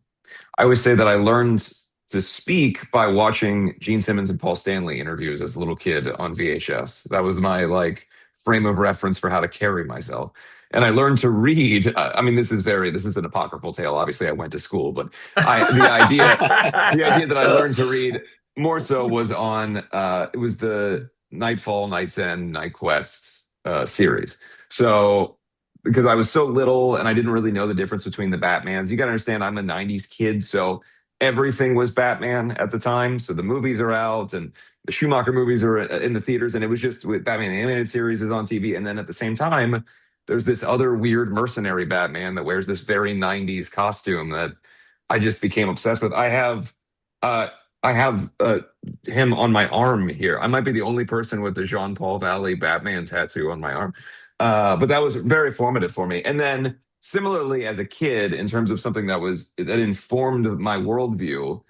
I always say that I learned to speak by watching Gene Simmons and Paul Stanley interviews as a little kid on VHS. That was my like frame of reference for how to carry myself. And I learned to read. I mean, this is an apocryphal tale. Obviously, I went to school, but the idea that I learned to read more so was on it was the Nightfall, Night's End, Night Quest series. So because I was so little and I didn't really know the difference between the Batmans. You got to understand, I'm a 90s kid, so everything was Batman at the time. So the movies are out and the Schumacher movies are in the theaters, and it was just with Batman the Animated Series is on TV. And then at the same time, there's this other weird mercenary Batman that wears this very 90s costume that I just became obsessed with. Uh, I have him on my arm here. I might be the only person with the Jean Paul Valley Batman tattoo on my arm. But that was very formative for me. And then similarly, as a kid, in terms of something that informed my worldview,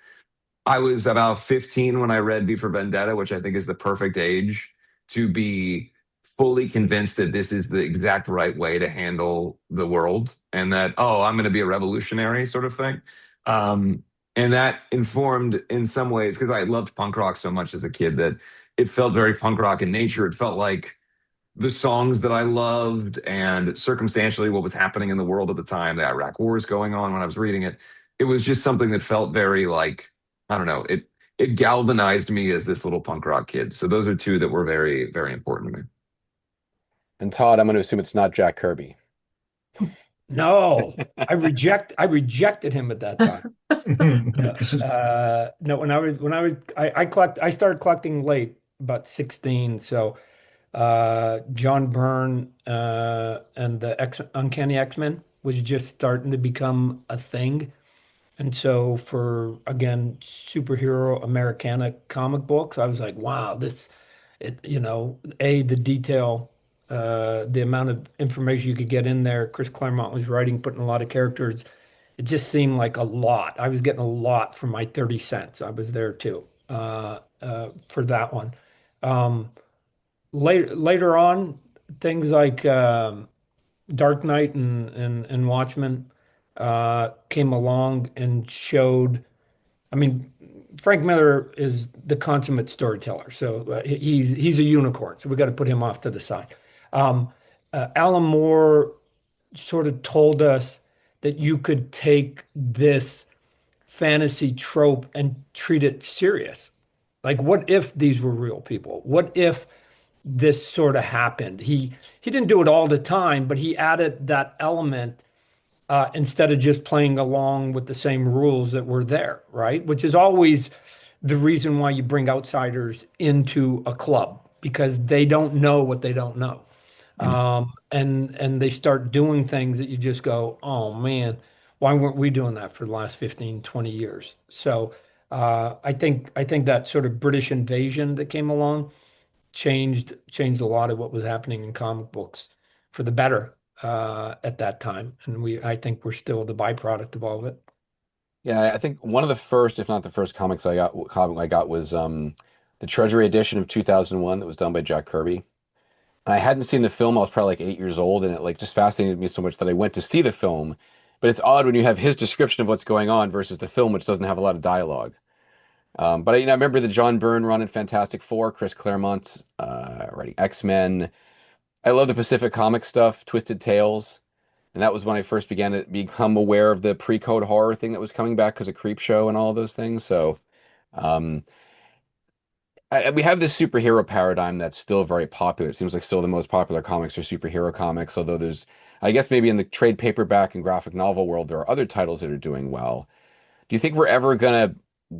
I was about 15 when I read V for Vendetta, which I think is the perfect age to be fully convinced that this is the exact right way to handle the world, and that, oh, I'm going to be a revolutionary sort of thing. And that informed in some ways, because I loved punk rock so much as a kid, that it felt very punk rock in nature. It felt like the songs that I loved and circumstantially what was happening in the world at the time, the Iraq War is going on when I was reading it. It was just something that felt very like, I don't know, it galvanized me as this little punk rock kid. So those are two that were very, very important to me. And Todd, I'm gonna assume it's not Jack Kirby. No, I rejected him at that time. No, I started collecting late, about 16. So John Byrne and the Uncanny X-Men was just starting to become a thing. And so for, again, superhero Americana comic books, I was like, wow, the detail, the amount of information you could get in there. Chris Claremont was writing, putting a lot of characters. It just seemed like a lot. I was getting a lot for my 30 cents. I was there too, for that one. Um, later on, things like Dark Knight and Watchmen came along and showed. I mean, Frank Miller is the consummate storyteller, so he's a unicorn. So we got to put him off to the side. Alan Moore sort of told us that you could take this fantasy trope and treat it serious. Like, what if these were real people? What if this sort of happened? He didn't do it all the time, but he added that element instead of just playing along with the same rules that were there, right? Which is always the reason why you bring outsiders into a club because they don't know what they don't know. And they start doing things that you just go, oh man, why weren't we doing that for the last 15, 20 years? So I think that sort of British invasion that came along changed a lot of what was happening in comic books for the better. at that time, and I think we're still the byproduct of all of it. Yeah, I think one of the first, if not the first comic I got was the Treasury edition of 2001 that was done by Jack Kirby. And I hadn't seen the film. I was probably like 8 years old, and it like just fascinated me so much that I went to see the film. But it's odd when you have his description of what's going on versus the film, which doesn't have a lot of dialogue. But I remember the John Byrne run in Fantastic Four, Chris Claremont writing X-Men. I love the Pacific Comic stuff, Twisted Tales. And that was when I first began to become aware of the pre-code horror thing that was coming back because of Creepshow and all of those things. So um, we have this superhero paradigm that's still very popular. It seems like still the most popular comics are superhero comics, although there's, I guess maybe in the trade paperback and graphic novel world, there are other titles that are doing well. Do you think we're ever gonna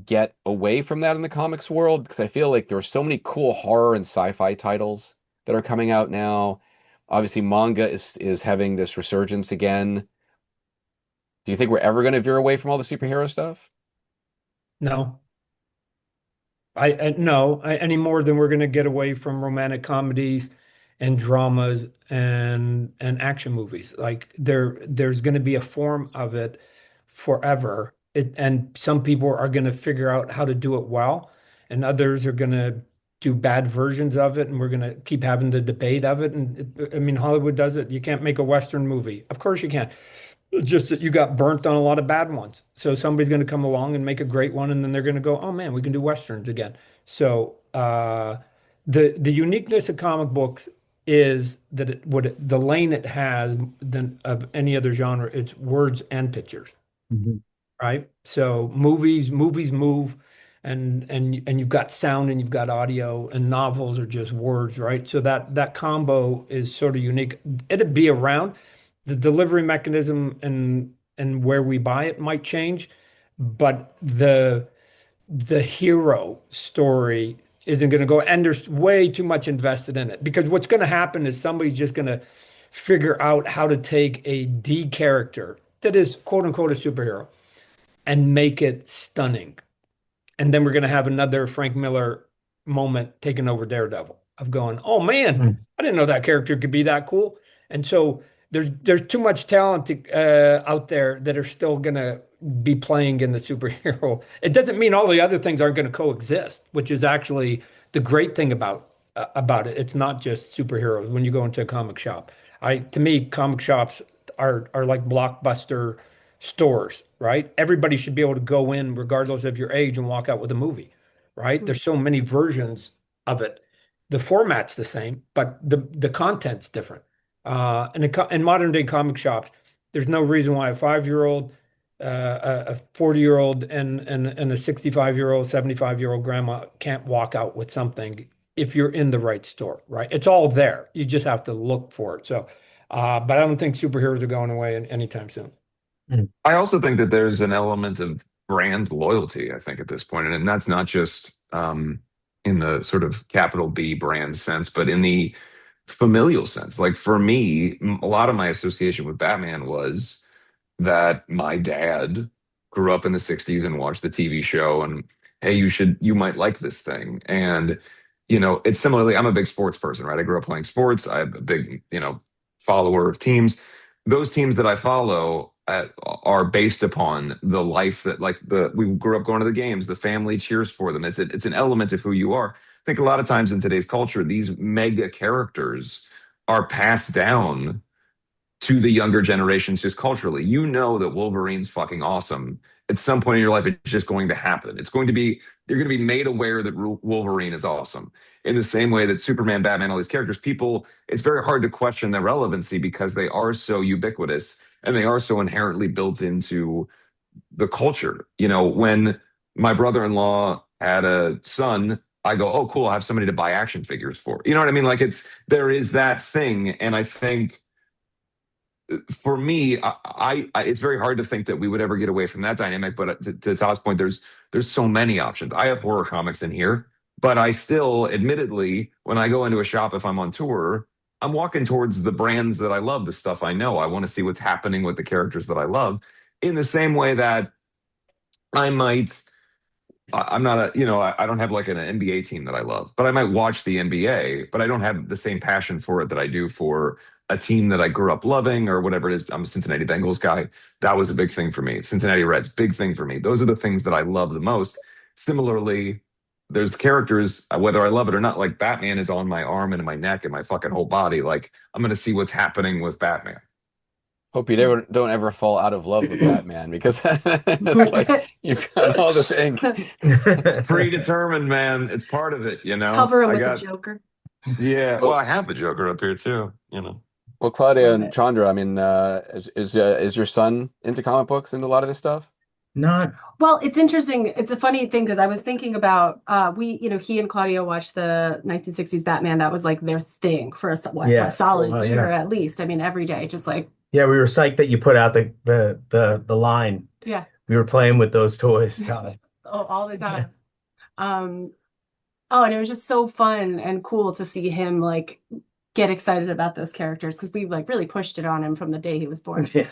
get away from that in the comics world? Because I feel like there are so many cool horror and sci-fi titles that are coming out now. Obviously, manga is having this resurgence again. Do you think we're ever going to veer away from all the superhero stuff? No, any more than we're going to get away from romantic comedies and dramas and action movies. Like there's going to be a form of it forever. And some people are going to figure out how to do it well, and others are going to do bad versions of it, and we're going to keep having the debate of it. And I mean, Hollywood does it. You can't make a Western movie. Of course you can. It's just that you got burnt on a lot of bad ones. So somebody's going to come along and make a great one, and then they're going to go, "Oh man, we can do westerns again." So the uniqueness of comic books is that the lane it has than of any other genre. It's words and pictures, right? So movies move, and you've got sound and you've got audio, and novels are just words, right? So that combo is sort of unique. It'd be around. The delivery mechanism and where we buy it might change, but the hero story isn't going to go, and there's way too much invested in it, because what's going to happen is somebody's just going to figure out how to take a D character that is quote unquote a superhero and make it stunning. And then we're going to have another Frank Miller moment taking over Daredevil of going, oh man, I didn't know that character could be that cool. And so there's too much talent out there that are still going to be playing in the superhero. It doesn't mean all the other things aren't going to coexist, which is actually the great thing about it. It's not just superheroes when you go into a comic shop. To me, comic shops are like Blockbuster stores, right? Everybody should be able to go in regardless of your age and walk out with a movie, right? There's so many versions of it. The format's the same, but the content's different. In modern day comic shops, there's no reason why a 5-year-old, a 40-year-old, and a 65-year-old, 75-year-old grandma can't walk out with something if you're in the right store, right? It's all there. You just have to look for it. So, but I don't think superheroes are going away anytime soon. I also think that there's an element of brand loyalty, I think, at this point. And that's not just in the sort of capital B brand sense, but in the familial sense. Like for me, a lot of my association with Batman was that my dad grew up in the 60s and watched the TV show, and hey, you might like this thing. And, it's similarly, I'm a big sports person, right? I grew up playing sports. I'm a big, follower of teams. Those teams that I follow are based upon the life that we grew up going to the games, the family cheers for them. It's an element of who you are. I think a lot of times in today's culture, these mega characters are passed down to the younger generations just culturally. You know that Wolverine's fucking awesome. At some point in your life, it's just going to happen. You're going to be made aware that Wolverine is awesome. In the same way that Superman, Batman, all these characters, it's very hard to question their relevancy because they are so ubiquitous and they are so inherently built into the culture. When my brother-in-law had a son, I go, oh, cool, I have somebody to buy action figures for. You know what I mean? Like there is that thing. And I think for me, it's very hard to think that we would ever get away from that dynamic. But to Todd's point, there's so many options. I have horror comics in here, but I still, admittedly, when I go into a shop, if I'm on tour, I'm walking towards the brands that I love, the stuff I know. I want to see what's happening with the characters that I love. In the same way that I might I'm not a, I don't have like an NBA team that I love, but I might watch the NBA, but I don't have the same passion for it that I do for a team that I grew up loving or whatever it is. I'm a Cincinnati Bengals guy. That was a big thing for me. Cincinnati Reds, big thing for me. Those are the things that I love the most. Similarly, there's characters, whether I love it or not, like Batman is on my arm and in my neck and my fucking whole body. Like I'm going to see what's happening with Batman. Hope you don't ever fall out of love with Batman because it's like you've got all this ink. It's predetermined, man. It's part of it, Cover him I with got, the Joker. yeah. Well, I have the Joker up here too. Well, Claudia Love and it. Chondra, I mean, is your son into comic books and a lot of this stuff? Not Well, it's interesting. It's a funny thing because I was thinking about he and Claudio watched the 1960s Batman. That was like their thing for a yeah. solid Well, year yeah. at least. I mean, every day, just like Yeah, we were psyched that you put out the line. yeah, We were playing with those toys, Todd. all the time. Um, oh, and it was just so fun and cool to see him like get excited about those characters because we like really pushed it on him from the day he was born. Yeah.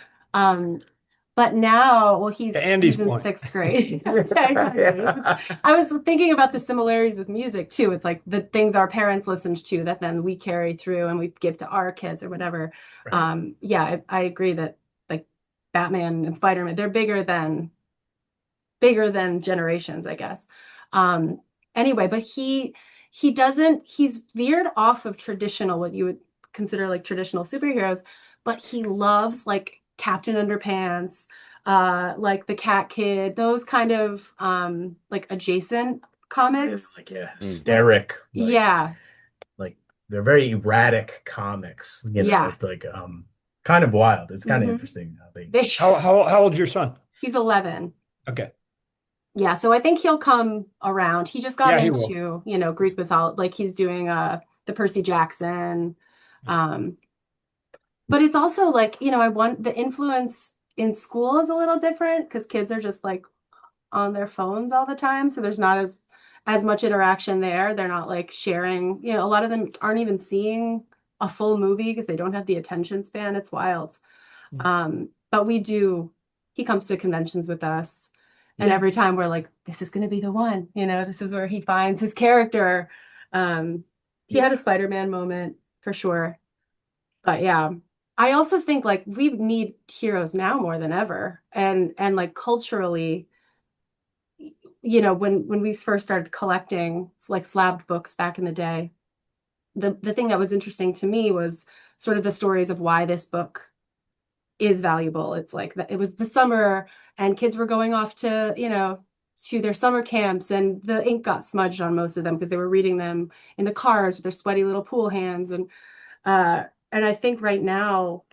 But now, well, To Andy's he's in point. sixth grade. I was thinking about the similarities with music too. It's like the things our parents listened to that then we carry through and we give to our kids or whatever. Right. Yeah, I agree that like Batman and Spider-Man, they're bigger than generations, I guess. Anyway, but he's veered off of traditional, what you would consider like traditional superheroes, but he loves like Captain Underpants, like the Cat Kid, those kind of like adjacent comics. Like hysteric. Yeah. Like they're very erratic comics. Yeah. It's like kind of wild. It's kind of Mhm. interesting how they How old's your son? He's 11. Okay. Yeah, so I think he'll come around. He just got Yeah, he will. into, Greek mythology, like he's doing the Percy Jackson. But it's also like, I want the influence in school is a little different because kids are just like on their phones all the time. So there's not as much interaction there. They're not like sharing, a lot of them aren't even seeing a full movie because they don't have the attention span. It's wild. But he comes to conventions with us. And every time we're like, this is going to be the one, this is where he finds his character. He had a Spider-Man moment for sure. But yeah, I also think like we need heroes now more than ever. And like culturally, when we first started collecting like slabbed books back in the day, the thing that was interesting to me was sort of the stories of why this book is valuable. It's like it was the summer and kids were going off to, to their summer camps and the ink got smudged on most of them because they were reading them in the cars with their sweaty little pool hands. And I think right now,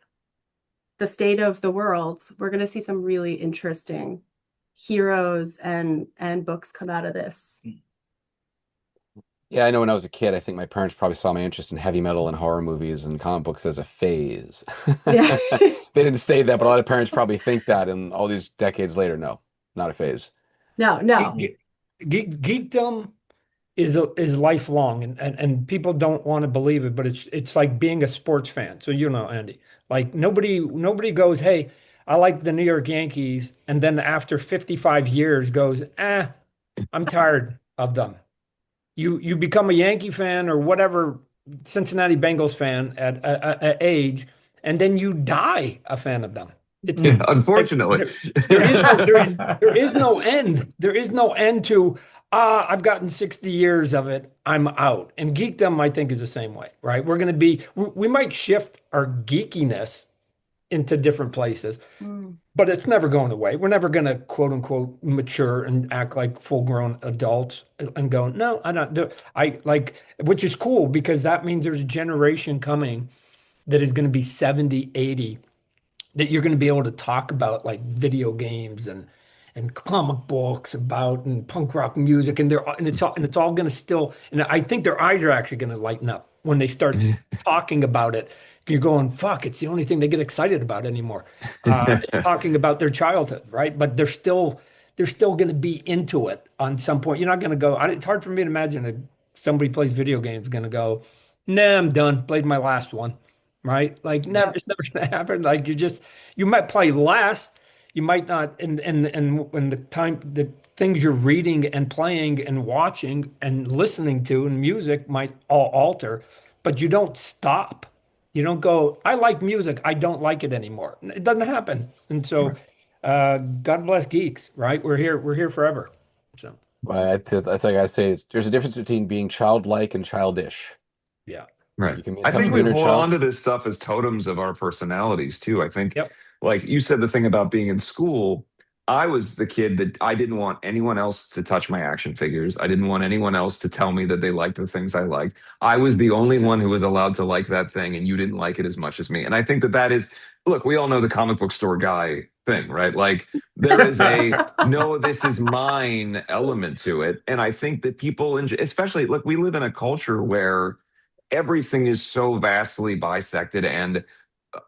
the state of the world, we're going to see some really interesting heroes and books come out of this. Yeah, I know when I was a kid, I think my parents probably saw my interest in heavy metal and horror movies and comic books as a phase. Yeah. They didn't say that, but a lot of parents probably think that, and all these decades later, no, not a phase. No. Geekdom is lifelong, and people don't want to believe it, but it's like being a sports fan. So Andy, like nobody goes, hey, I like the New York Yankees, and then after 55 years goes, I'm tired of them. You become a Yankee fan or whatever Cincinnati Bengals fan at a age, and then you die a fan of them. It's Unfortunately, there is no end. There is no end to I've gotten 60 years of it. I'm out. And geekdom, I think, is the same way, right? We might shift our geekiness into different places, but it's never going away. We're never going to quote unquote mature and act like full grown adults and go, no, I'm not doing. I like, which is cool because that means there's a generation coming that is going to be 70, 80 that you're going to be able to talk about like video games and comic books about and punk rock music and it's all going to still, and I think their eyes are actually going to lighten up when they start talking about it. You're going, fuck, it's the only thing they get excited about anymore. Talking about their childhood, right? But they're still going to be into it on some point. You're not going to go, it's hard for me to imagine somebody plays video games going to go, nah, I'm done. Played my last one, right? Like never, it's never going to happen. Like you might play less. You might not, and when the things you're reading and playing and watching and listening to and music might all alter, but you don't stop. You don't go, I like music, I don't like it anymore. It doesn't happen. And so, God bless geeks, right? We're here forever. So, That's like I say, there's a difference between being childlike and childish. yeah. Right. You can be in I touch think with we your inner hold on child. to this stuff as totems of our personalities too. I think, Yep. like you said, the thing about being in school, I was the kid that I didn't want anyone else to touch my action figures. I didn't want anyone else to tell me that they liked the things I liked. I was the only one who was allowed to like that thing, and you didn't like it as much as me. And I think that that is, look, we all know the comic book store guy thing, right? Like there is a no, this is mine element to it. And I think that people, especially, look, we live in a culture where everything is so vastly bisected, and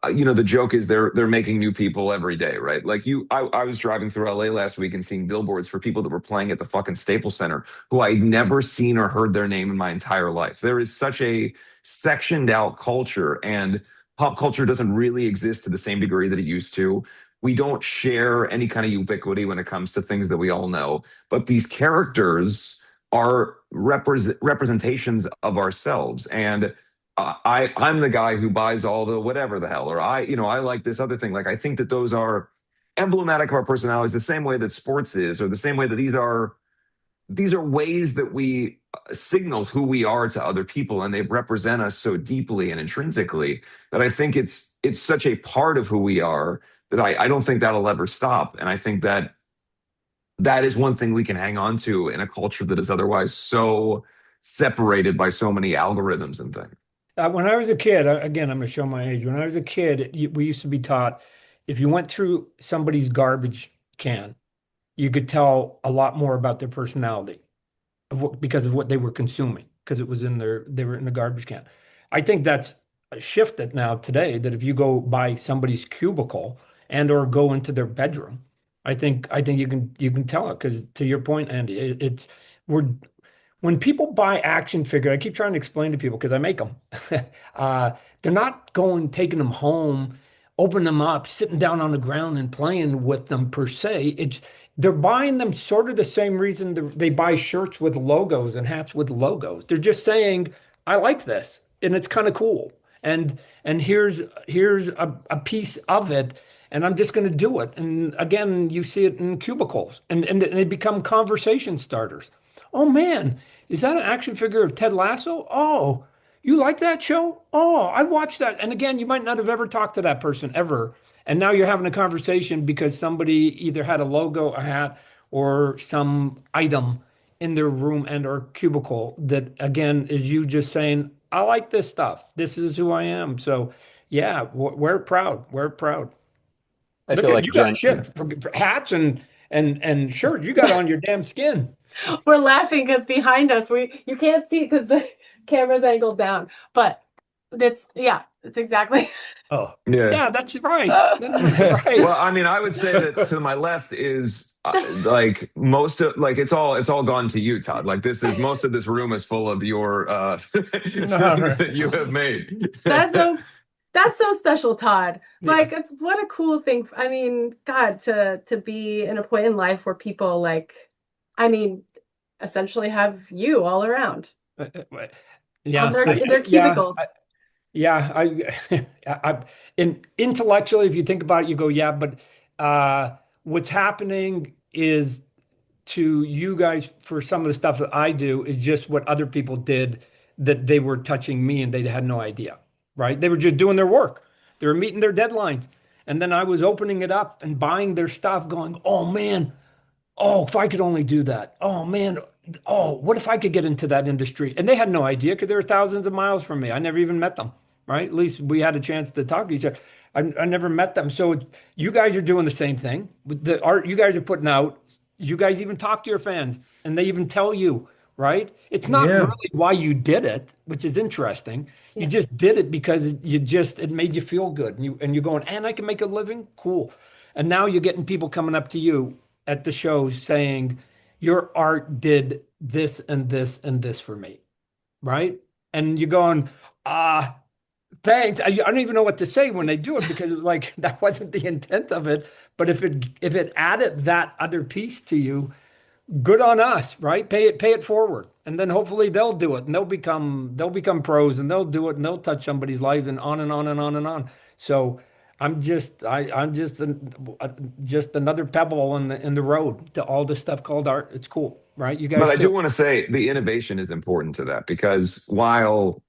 the joke is they're making new people every day, right? Like I was driving through LA last week and seeing billboards for people that were playing at the fucking Staples Center who I'd never seen or heard their name in my entire life. There is such a sectioned out culture, and pop culture doesn't really exist to the same degree that it used to. We don't share any kind of ubiquity when it comes to things that we all know, but these characters are representations of ourselves. And I'm the guy who buys all the whatever the hell, or I like this other thing. Like I think that those are emblematic of our personalities, the same way that sports is, or the same way that these are ways that we signal who we are to other people, and they represent us so deeply and intrinsically that I think it's such a part of who we are that I don't think that'll ever stop. And I think that that is one thing we can hang on to in a culture that is otherwise so separated by so many algorithms and things. When I was a kid, again, I'm going to show my age. When I was a kid, we used to be taught if you went through somebody's garbage can, you could tell a lot more about their personality because of what they were consuming, because they were in the garbage can. I think that's shifted now today, that if you go by somebody's cubicle and or go into their bedroom, I think you can tell it, because to your point, Andy, we're when people buy action figure, I keep trying to explain to people because I make them. They're not taking them home, opening them up, sitting down on the ground and playing with them per se. They're buying them sort of the same reason they buy shirts with logos and hats with logos. They're just saying, I like this and it's kind of cool. And here's a piece of it, and I'm just going to do it. And again, you see it in cubicles, and they become conversation starters. Oh man, is that an action figure of Ted Lasso? Oh, you like that show? Oh, I watched that. And again, you might not have ever talked to that person ever. And now you're having a conversation because somebody either had a logo, a hat, or some item in their room and or cubicle that again is you just saying, I like this stuff. This is who I am. So yeah, we're proud. We're proud. I Look feel at like you got Jen. shit for hats and shirts. You got on your damn skin. We're laughing because behind us, you can't see because the camera's angled down. But it's exactly. Oh, Yeah. yeah, that's right. That's right. Well, I mean, I would say that to my left is like most of like it's all gone to you, Todd. Like most of this room is full of your things that you have made. That's so special, Todd. Yeah. Like, it's what a cool thing. I mean, God, to be in a point in life where people essentially have you all around. Yeah, In their cubicles. Yeah, intellectually, if you think about it, you go, yeah, but what's happening is to you guys for some of the stuff that I do is just what other people did that they were touching me and they had no idea, right? They were just doing their work. They were meeting their deadlines. And then I was opening it up and buying their stuff going, oh man, oh, if I could only do that. Oh man, oh, what if I could get into that industry? And they had no idea because they were thousands of miles from me. I never even met them, right? At least we had a chance to talk to each other. I never met them. So you guys are doing the same thing with the art you guys are putting out. You guys even talk to your fans and they even tell you, right? It's not really why you did it, which is interesting. You just did it because it made you feel good. And you're going, and I can make a living? Cool. And now you're getting people coming up to you at the shows saying, your art did this and this and this for me, right? And you're going, thanks. I don't even know what to say when they do it because like that wasn't the intent of it. But if it added that other piece to you, good on us, right? Pay it forward. And then hopefully they'll do it and they'll become pros and they'll do it and they'll touch somebody's life and on and on and on and on. So I'm just another pebble in the road to all this stuff called art. It's cool, right? You But guys I do too. want to say the innovation is important to that because while,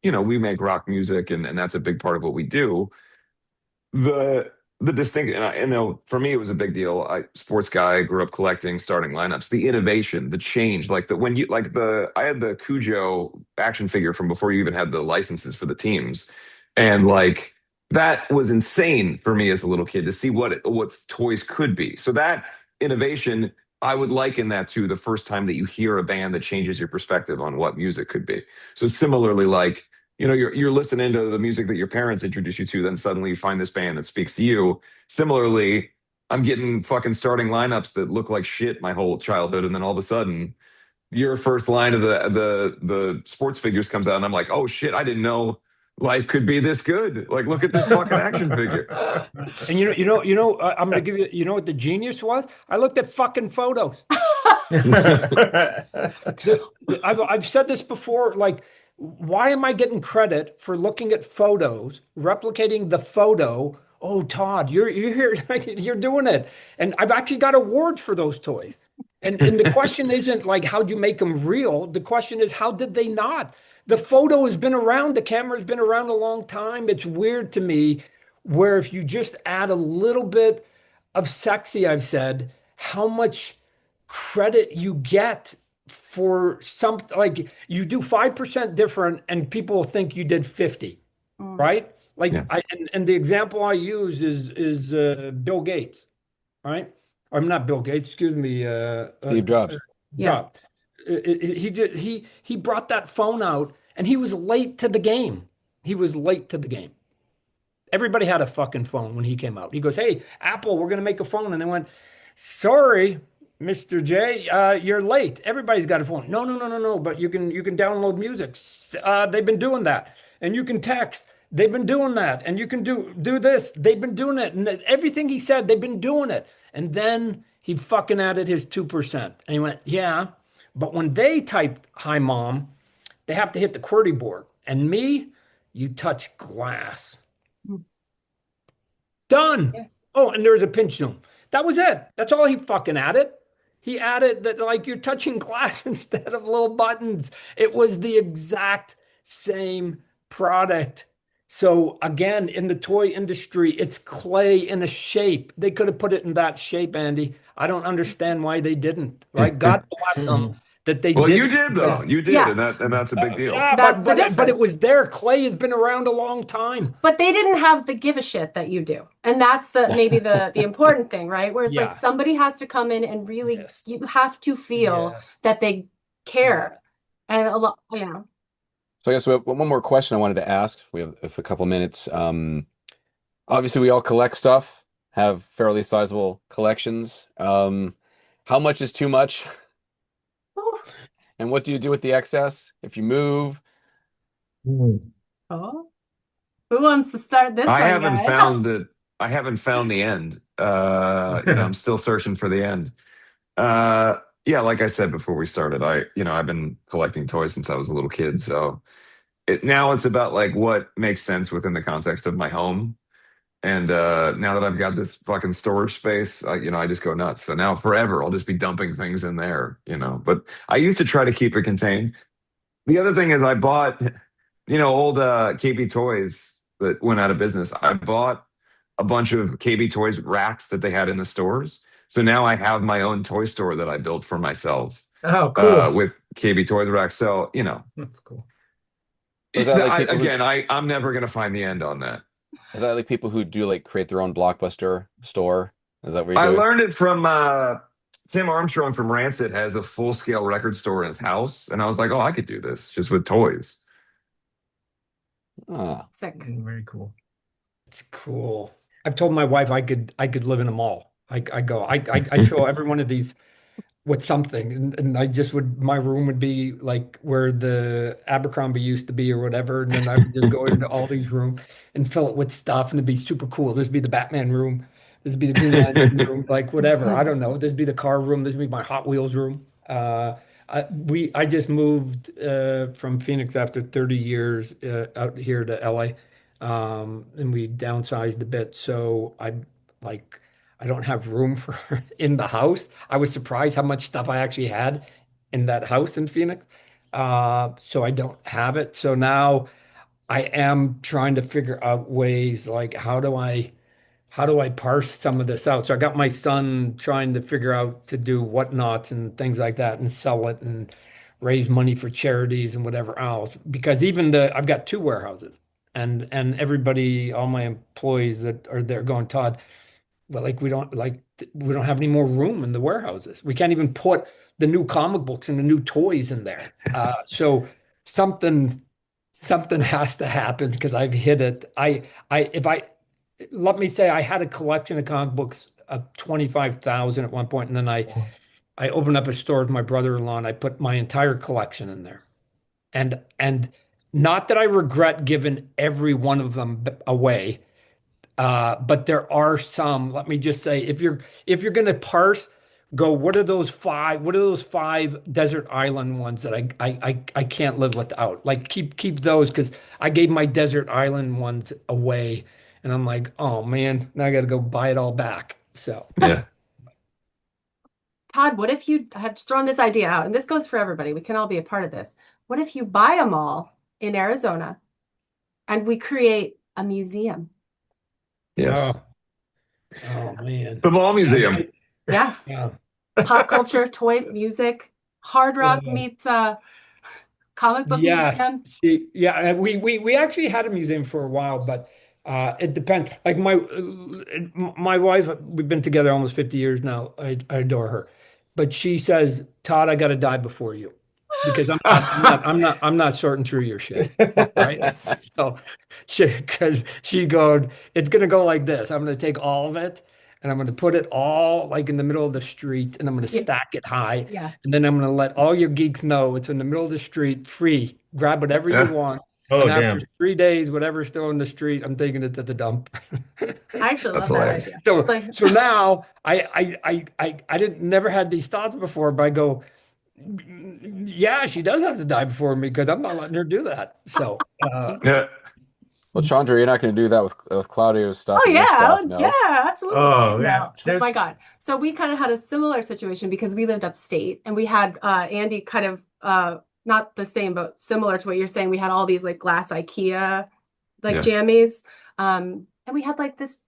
we make rock music and that's a big part of what we do, the the distinct and I know for me it was a big deal. Sports guy, grew up collecting starting lineups, the innovation, the change, like the when you like the I had the Cujo action figure from before you even had the licenses for the teams. And like that was insane for me as a little kid to see what toys could be. So that innovation, I would liken that to the first time that you hear a band that changes your perspective on what music could be. So similarly, like you're listening to the music that your parents introduced you to, then suddenly you find this band that speaks to you. Similarly, I'm getting fucking starting lineups that look like shit my whole childhood, and then all of a sudden, your first line of the sports figures comes out, and I'm like, oh shit, I didn't know life could be this good. Like, look at this fucking action figure. And I'm gonna give you, you know what the genius was? I looked at fucking photos. I've said this before, like, why am I getting credit for looking at photos, replicating the photo? Oh, Todd, you're here, you're doing it. And I've actually got awards for those toys. And the question isn't like how'd you make them real? The question is how did they not? The photo has been around, the camera's been around a long time. It's weird to me where if you just add a little bit of sexy, I've said, how much credit you get for something like you do 5% different and people think you did 50, right? Like Yeah. and the example I use is Bill Gates, right? I'm not Bill Gates, excuse me, Steve Jobs. Yeah. Jobs. He brought that phone out and he was late to the game. He was late to the game. Everybody had a fucking phone when he came out. He goes, "Hey, Apple, we're gonna make a phone," and they went, "Sorry, Mr. J, you're late. Everybody's got a phone." No, no, no, no, no. But you can download music. They've been doing that, and you can text. They've been doing that, and you can do this. They've been doing it, and everything he said, they've been doing it. And then he fucking added his 2%, and he went, "Yeah, but when they type 'Hi, Mom,' they have to hit the QWERTY board, and me, you touch glass." Done. Yeah. Oh, and there's a pinch zoom. That was it. That's all he fucking added. He added that like you're touching glass instead of little buttons. It was the exact same product. So again, in the toy industry, it's clay in a shape. They could have put it in that shape, Andy. I don't understand why they didn't. Right? God bless them that they Well, you didn't. did though. You did, Yeah. and that's a big deal. Yeah, That's the but it difference. was there. Clay has been around a long time. But they didn't have the give a shit that you do. And that's maybe the important thing, right? Where it's like Yeah. somebody has to come in and really Yes. you have to feel Yes. that they care. And a lot, So I guess we have one more question I wanted to ask. We have a couple minutes. Obviously, we all collect stuff, have fairly sizable collections. How much is too much? And what do you do with the excess if you move? Oh, who wants to start this I one, haven't guys? found the I haven't found the end. I'm still searching for the end. Yeah, like I said before we started, I've been collecting toys since I was a little kid. So now it's about like what makes sense within the context of my home. And now that I've got this fucking storage space, I just go nuts. So now forever, I'll just be dumping things in there. But I used to try to keep it contained. The other thing is I bought, old KB Toys that went out of business. I bought a bunch of KB Toys racks that they had in the stores. So now I have my own toy store that I built for myself Oh, cool. with KB Toys racks. So, That's cool. Is that like people again, I'm never going to find the end on that. Is that like people who do like create their own Blockbuster store? Is that what you're I doing? learned it from Tim Armstrong from Rancid has a full scale record store in his house. And I was like, oh, I could do this just with toys. Ah. Sick. Very cool. It's cool. I've told my wife I could live in a mall. I'd show every one of these with something, and I just my room would be like where the Abercrombie used to be or whatever, and then I would just go into all these rooms and fill it with stuff, and it'd be super cool. There'd be the Batman room, This would be the Green Lantern room, like whatever. I don't know. This would be the car room. This would be my Hot Wheels room. I just moved from Phoenix after 30 years out here to LA, and we downsized a bit. So I don't have room for in the house. I was surprised how much stuff I actually had in that house in Phoenix. So I don't have it. So now I am trying to figure out ways like how do I parse some of this out? So I got my son trying to figure out to do whatnots and things like that and sell it and raise money for charities and whatever else. Because even I've got two warehouses and everybody, all my employees that are there going, Todd, well, we don't have any more room in the warehouses. We can't even put the new comic books and the new toys in there. So something has to happen because I've hit it. If I let me say I had a collection of comic books of 25,000 at one point, and then I opened up a store with my brother-in-law and I put my entire collection in there. And not that I regret giving every one of them away, but there are some, let me just say, if you're gonna parse, go, what are those five desert island ones that I can't live without? Like keep those because I gave my desert island ones away. And I'm like, oh man, now I got to go buy it all back. So, Yeah. Todd, what if you have just thrown this idea out, and this goes for everybody, we can all be a part of this. What if you buy a mall in Arizona and we create a museum? Yes. oh man. The Mall Museum. Yeah. Yeah. Pop culture, toys, music, hard rock meets comic book Yes. museum. See, yeah, we actually had a museum for a while, but it depends. Like my wife, we've been together almost 50 years now. I adore her, but she says, Todd, I got to die before you because I'm not sorting through your shit, right? So because she goes, it's gonna go like this. I'm gonna take all of it and I'm gonna put it all like in the middle of the street and I'm gonna stack it high. Yeah. And then I'm gonna let all your geeks know it's in the middle of the street, free. Grab whatever you Yeah. want. Oh, And after damn. 3 days, whatever's still in the street, I'm taking it to the dump. I actually That's love that hilarious. idea. So Like, so now I didn't never had these thoughts before, but I go, yeah, she does have to die before me because I'm not letting her do that. So Yeah. Well, Chondra, you're not going to do that with Claudio's stuff oh and your yeah, stuff, no? yeah, absolutely. Oh, yeah. No. Oh my God. So we kind of had a similar situation because we lived upstate and we had Andy kind of not the same, but similar to what you're saying. We had all these like glass IKEA like Yeah. jammies. And we had like this,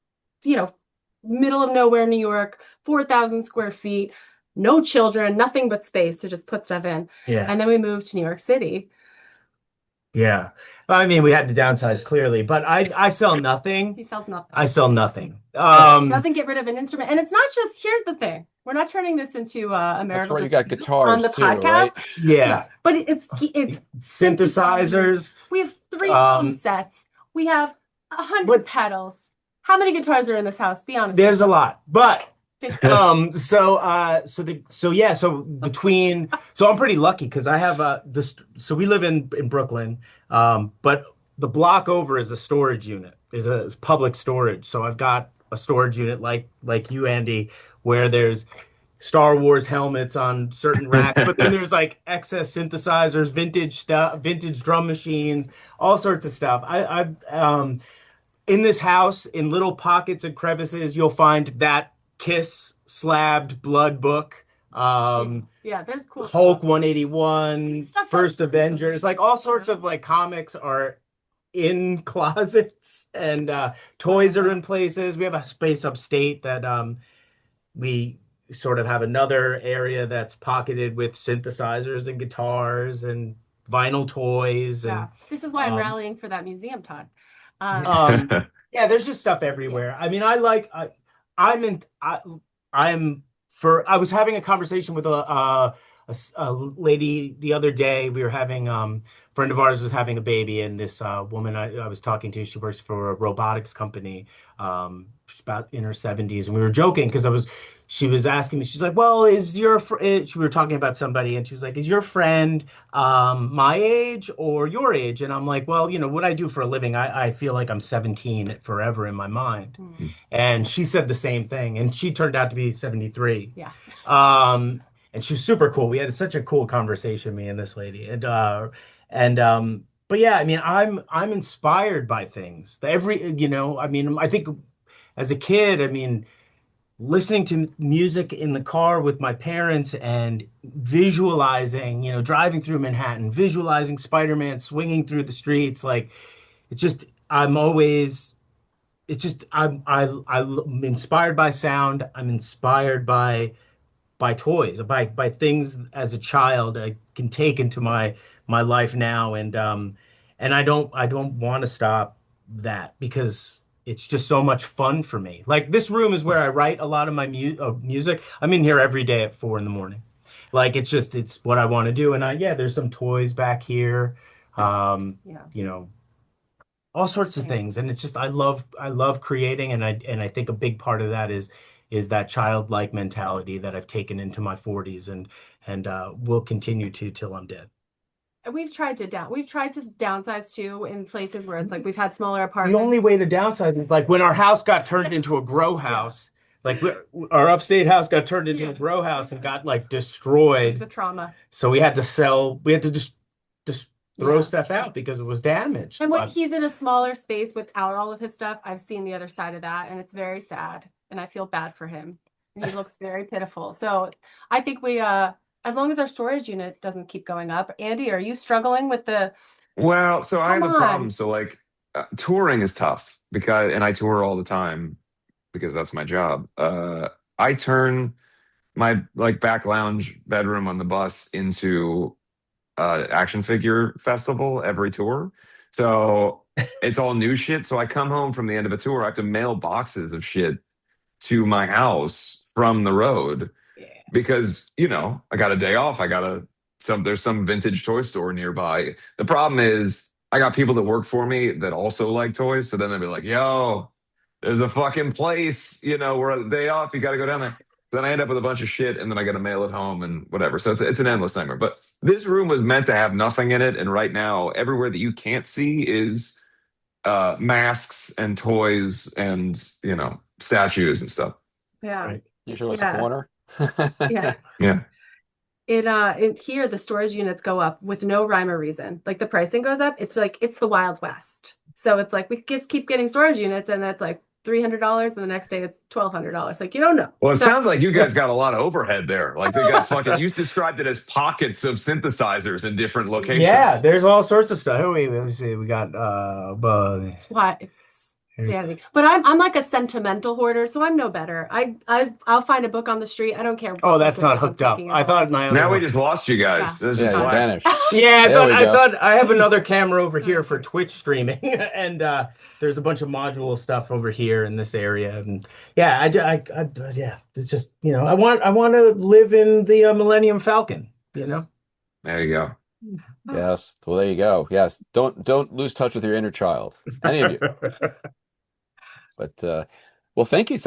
middle of nowhere New York, 4,000 square feet, no children, nothing but space to just put stuff in. Yeah. And then we moved to New York City. Yeah. I mean, we had to downsize clearly, but I sell nothing. He sells nothing. I sell nothing. Doesn't get rid of an instrument. And it's not just, here's the thing. We're not turning this into a That's marital right, you got dispute guitars on the too, podcast. right? Yeah. But it's Synthesizers. We have 3 drum sets. We have 100 But- pedals. How many guitars are in this house? Be honest. There's a lot, but lot. so I'm pretty lucky because I have so we live in Brooklyn, but the block over is a storage unit, is public storage. So I've got a storage unit like you, Andy, where there's Star Wars helmets on certain racks, but then there's like excess synthesizers, vintage stuff, vintage drum machines, all sorts of stuff. I in this house, in little pockets and crevices, you'll find that Kiss slabbed blood book, Yeah, there's cool Hulk stuff. 181, Stuff First that's- Avengers, like all sorts of like comics are in closets and toys are in places. We have a space upstate that we sort of have another area that's pocketed with synthesizers and guitars and vinyl toys and Yeah, this is why I'm rallying for that museum, Todd. yeah, there's just stuff everywhere. I mean, I was having a conversation with a a lady the other day. We were having a friend of ours was having a baby, and this woman I was talking to, she works for a robotics company. She's about in her 70s, and we were joking because she was asking me, she's like, well, is your we were talking about somebody, and she was like, is your friend my age or your age? And I'm like, well, what I do for a living, I feel like I'm 17 forever in my mind. And she said the same thing, and she turned out to be 73. Yeah. And she was super cool. We had such a cool conversation, me and this lady. But yeah, I mean, I'm inspired by things. I mean, I think as a kid, I mean, listening to music in the car with my parents and visualizing, driving through Manhattan, visualizing Spider-Man swinging through the streets, like it's just I'm always it's just I'm inspired by sound. I'm inspired by toys, by things as a child I can take into my life now, and I don't want to stop that because it's just so much fun for me. Like this room is where I write a lot of my music. I'm in here every day at 4 a.m. Like it's what I want to do, and there's some toys back here, Yeah. all sorts of things, and it's just I love creating, and I think a big part of that is that childlike mentality that I've taken into my 40s and will continue to till I'm dead. And we've tried to downsize too in places where it's like we've had smaller The apartments. only way to downsize is like when our house got turned into a grow house. Like our upstate house got turned into a grow house and got like destroyed. It's a trauma. So we had to sell. We had to just throw Yeah. stuff out because it was damaged. And when he's in a smaller space without all of his stuff, I've seen the other side of that, and it's very sad. And I feel bad for him. And he looks very pitiful. So I think we, as long as our storage unit doesn't keep going up. Andy, are you struggling with the? Well, so I have Come a problem. on. So like touring is tough and I tour all the time because that's my job. I turn my like back lounge bedroom on the bus into action figure festival every tour. So it's all new shit. So I come home from the end of a tour, I have to mail boxes of shit to my house from the road because, I got a day off. There's some vintage toy store nearby. The problem is I got people that work for me that also like toys. So then they'll be like, yo, there's a fucking place, we're a day off. You got to go down there. Then I end up with a bunch of shit and then I got to mail it home and whatever. So it's an endless nightmare. But this room was meant to have nothing in it. And right now, everywhere that you can't see is masks and toys and, statues and stuff. Yeah. Right. You show us Yeah. a corner. Yeah. Yeah. In here, the storage units go up with no rhyme or reason. Like the pricing goes up. It's like, it's the Wild West. So it's like, we just keep getting storage units and that's like $300. And the next day it's $1,200. Like, you don't know. Well, it So- sounds like you guys got a lot of overhead there. Like they got fucking, you described it as pockets of synthesizers in different locations. Yeah, there's all sorts of stuff. Wait, let me see. We got It's why it's insanity. But I'm like a sentimental hoarder, so I'm no better. I'll find a book on the street. I don't care. Oh, that's what not book I'm hooked up. picking I thought my other Now we one- just lost you guys. Yeah. This is Yeah, you black. vanished. Yeah, There we go. I thought I have another camera over here for Twitch streaming, and there's a bunch of module stuff over here in this area, and yeah, yeah, it's just I want to live in the Millennium Falcon, There you go. Yes. Well, there you go. Yes. Don't lose touch with your inner child. Any of you. But well, thank you.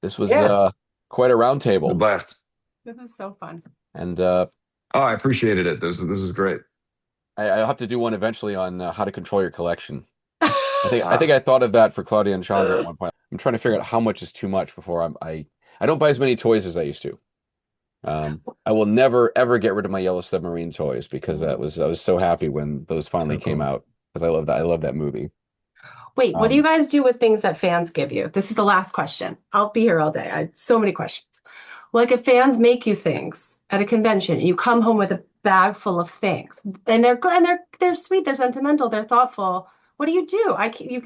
This was quite a The roundtable, blast. This is so fun. and Oh, I appreciated it. This was great. I'll have to do one eventually on how to control your collection. I think I thought of that for Claudio and Chondra at one point. I'm trying to figure out how much is too much before I don't buy as many toys as I used to. I will never ever get rid of my Yellow Submarine toys because I was so happy when those finally came out because I love that movie. Wait, what do you guys do with things that fans give you? This is the last question. I'll be here all day. I have so many questions. Like if fans make you things at a convention, and you come home with a bag full of things, and they're good, and they're sweet, they're sentimental, they're thoughtful. What do you do?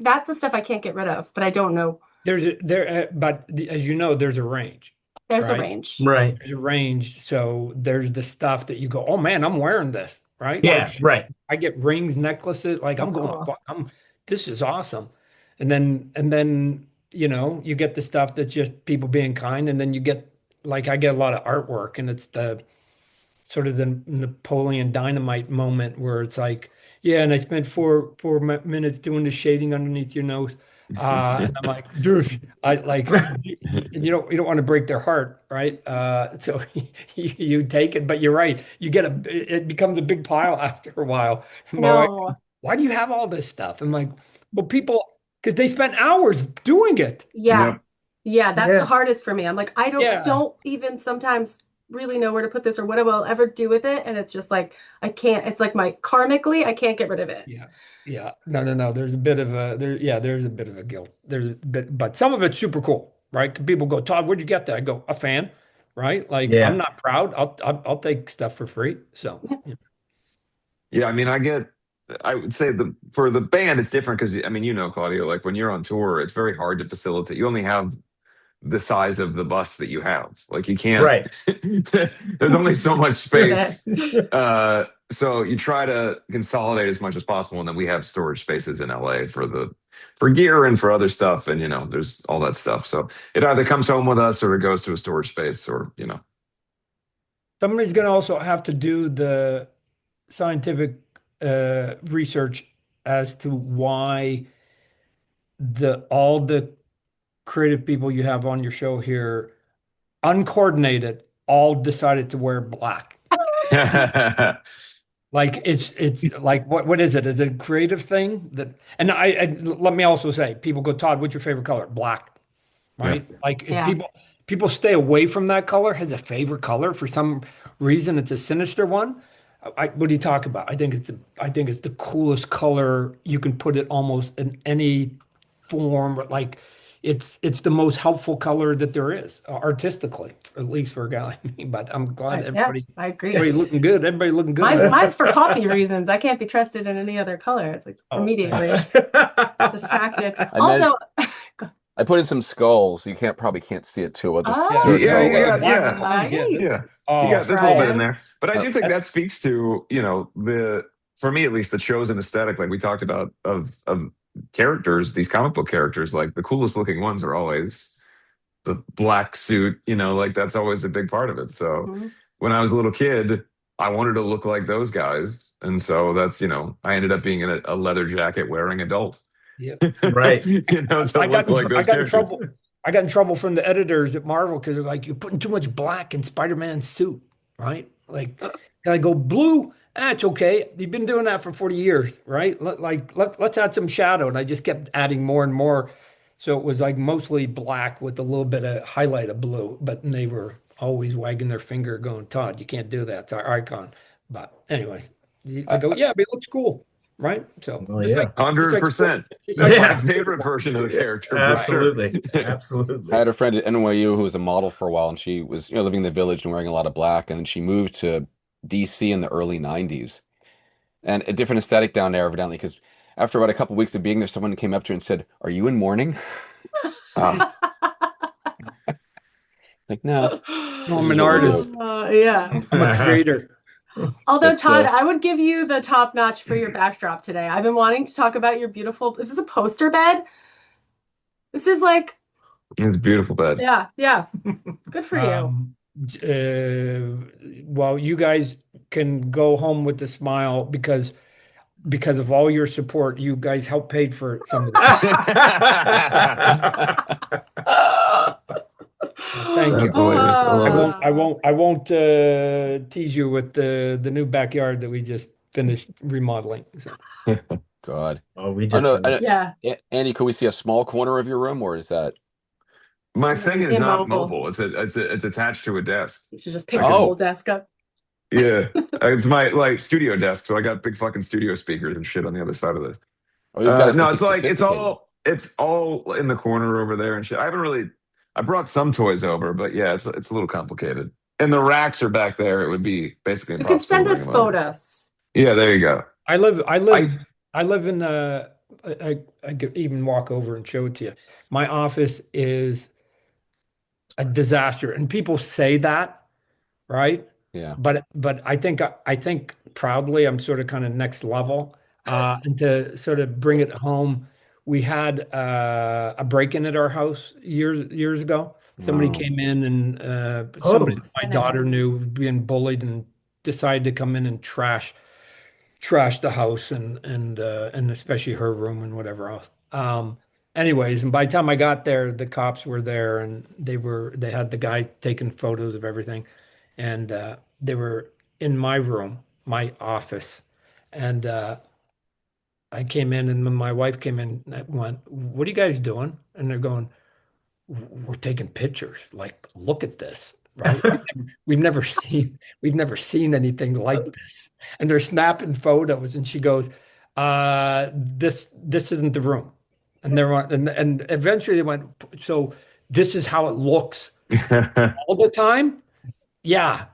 That's the stuff I can't get rid of, but I don't know. But as you know, there's a range. There's a Right. range. right. There's a range. So there's the stuff that you go, oh man, I'm wearing this, right? Yeah, Like, right. I get rings, necklaces, like That's I'm going, cool. this is awesome. And then you get the stuff that's just people being kind, and then you get like I get a lot of artwork, and it's the sort of the Napoleon Dynamite moment where it's like, yeah, and I spent four minutes doing the shading underneath your nose. And I'm like, dude, I like, you don't want to break their heart, right? So you take it, but you're right. It becomes a big pile after a while. And my wife, No. why do you have all this stuff? I'm like, well, because they spent hours doing it. Yeah. Yep. Yeah, that's Yeah. the hardest for me. I'm like, I Yeah. don't even sometimes really know where to put this or what I will ever do with it. And it's just like I can't, it's like my karmically, I can't get rid of it. Yeah. Yeah. No. There's a bit of there's a bit of a guilt. There's a bit, but some of it's super cool, right? People go, Todd, where'd you get that? I go, a fan, right? Like Yeah. I'm not proud. I'll take stuff for free. So Yeah, I mean, I would say for the band, it's different because I mean, Claudio, like when you're on tour, it's very hard to facilitate. You only have the size of the bus that you have. Like you can't. Right. There's only so much space. Yeah. So you try to consolidate as much as possible, and then we have storage spaces in LA for gear and for other stuff, and there's all that stuff. So it either comes home with us or it goes to a storage space, or somebody's going to also have to do the scientific research as to why all the creative people you have on your show here, uncoordinated, all decided to wear black. Like it's like what is it? Is it a creative thing that? And I let me also say, people go, Todd, what's your favorite color? Black, right? Like if Yeah. people stay away from that color, has a favorite color for some reason. It's a sinister one. What do you talk about? I think it's the coolest color. You can put it almost in any form. Like it's the most helpful color that there is artistically, at least for a guy like me. But I'm glad Yeah, I agree. everybody looking good. Everybody looking good. Mine's for copy reasons. I can't be trusted in any other color. It's like Oh, immediately it's distracted. I Also, I put in some skulls. You probably can't see it too well. Just Oh. search Yeah, all yeah, over. yeah. Nice. Yeah. Oh, There's a little bit in Brian. there. But I do think that speaks to, for me at least, the chosen aesthetic, like we talked about, of characters, these comic book characters, like the coolest looking ones are always the black suit, like that's always a big part of it. So Mhm. when I was a little kid, I wanted to look like those guys. And so that's, I ended up being in a leather jacket wearing adult. yeah. Right. To I look like those got in characters. trouble. I got in trouble from the editors at Marvel because they're like, you're putting too much black in Spider-Man's suit, right? Like, and I go, blue? It's okay. You've been doing that for 40 years, right? Let's add some shadow. And I just kept adding more and more. So it was like mostly black with a little bit of highlight of blue. But they were always wagging their finger going, Todd, you can't do that. It's our icon. But anyways, I go, yeah, but it looks cool, right? So Well, just yeah. like 100%. just That's like- my favorite version of the character. for sure. Absolutely. Absolutely. I had a friend at NYU who was a model for a while, and she was, living in the village and wearing a lot of black. And then she moved to DC in the early 90s. And a different aesthetic down there, evidently, because after about a couple weeks of being there, someone came up to her and said, "Are you in mourning?" Like, no. No, I'm This is an what we artist. do. Yeah. I'm a creator. Although, But, Todd, I would give you the top notch for your backdrop today. I've been wanting to talk about your beautiful. Is this a poster bed? This is like, It's a beautiful bed. yeah. Good for you. Well, you guys can go home with a smile because of all your support, you guys helped pay for some of that. Thank you. Absolutely. I won't tease you with the new backyard that we just finished remodeling. So. God. Oh, we I just know. Yeah. Andy, could we see a small corner of your room, or is that? My thing is not Immobile. mobile. It's attached to a desk. You should just pick your Oh. whole desk up. Yeah, it's my studio desk. So I got big fucking studio speakers and shit on the other side of this. Oh, you've got No, something it's sophisticated. it's all in the corner over there and shit. I brought some toys over, but yeah, it's a little complicated. And the racks are back there. It would be basically You impossible. can send to bring us them over. photos. Yeah, there you go. I live in I could even walk over and show it to you. My office is a disaster, and people say that, right? Yeah. But I think proudly I'm sort of kind of next level. And to sort of bring it home, we had a break-in at our house years ago, Somebody Wow. came in and somebody Oh. that my daughter knew was being bullied and decided to come in and trash the house and especially her room and whatever else. Anyways, and by the time I got there, the cops were there and they had the guy taking photos of everything, and they were in my room, my office, and I came in and when my wife came in, I went, "What are you guys doing?" And they're going, "We're taking pictures. Like, look at this." Right? We've never seen anything like this. And they're snapping photos, and she goes, this isn't the room." And they're on, and eventually they went, "So this is how it looks all the time?" Yeah.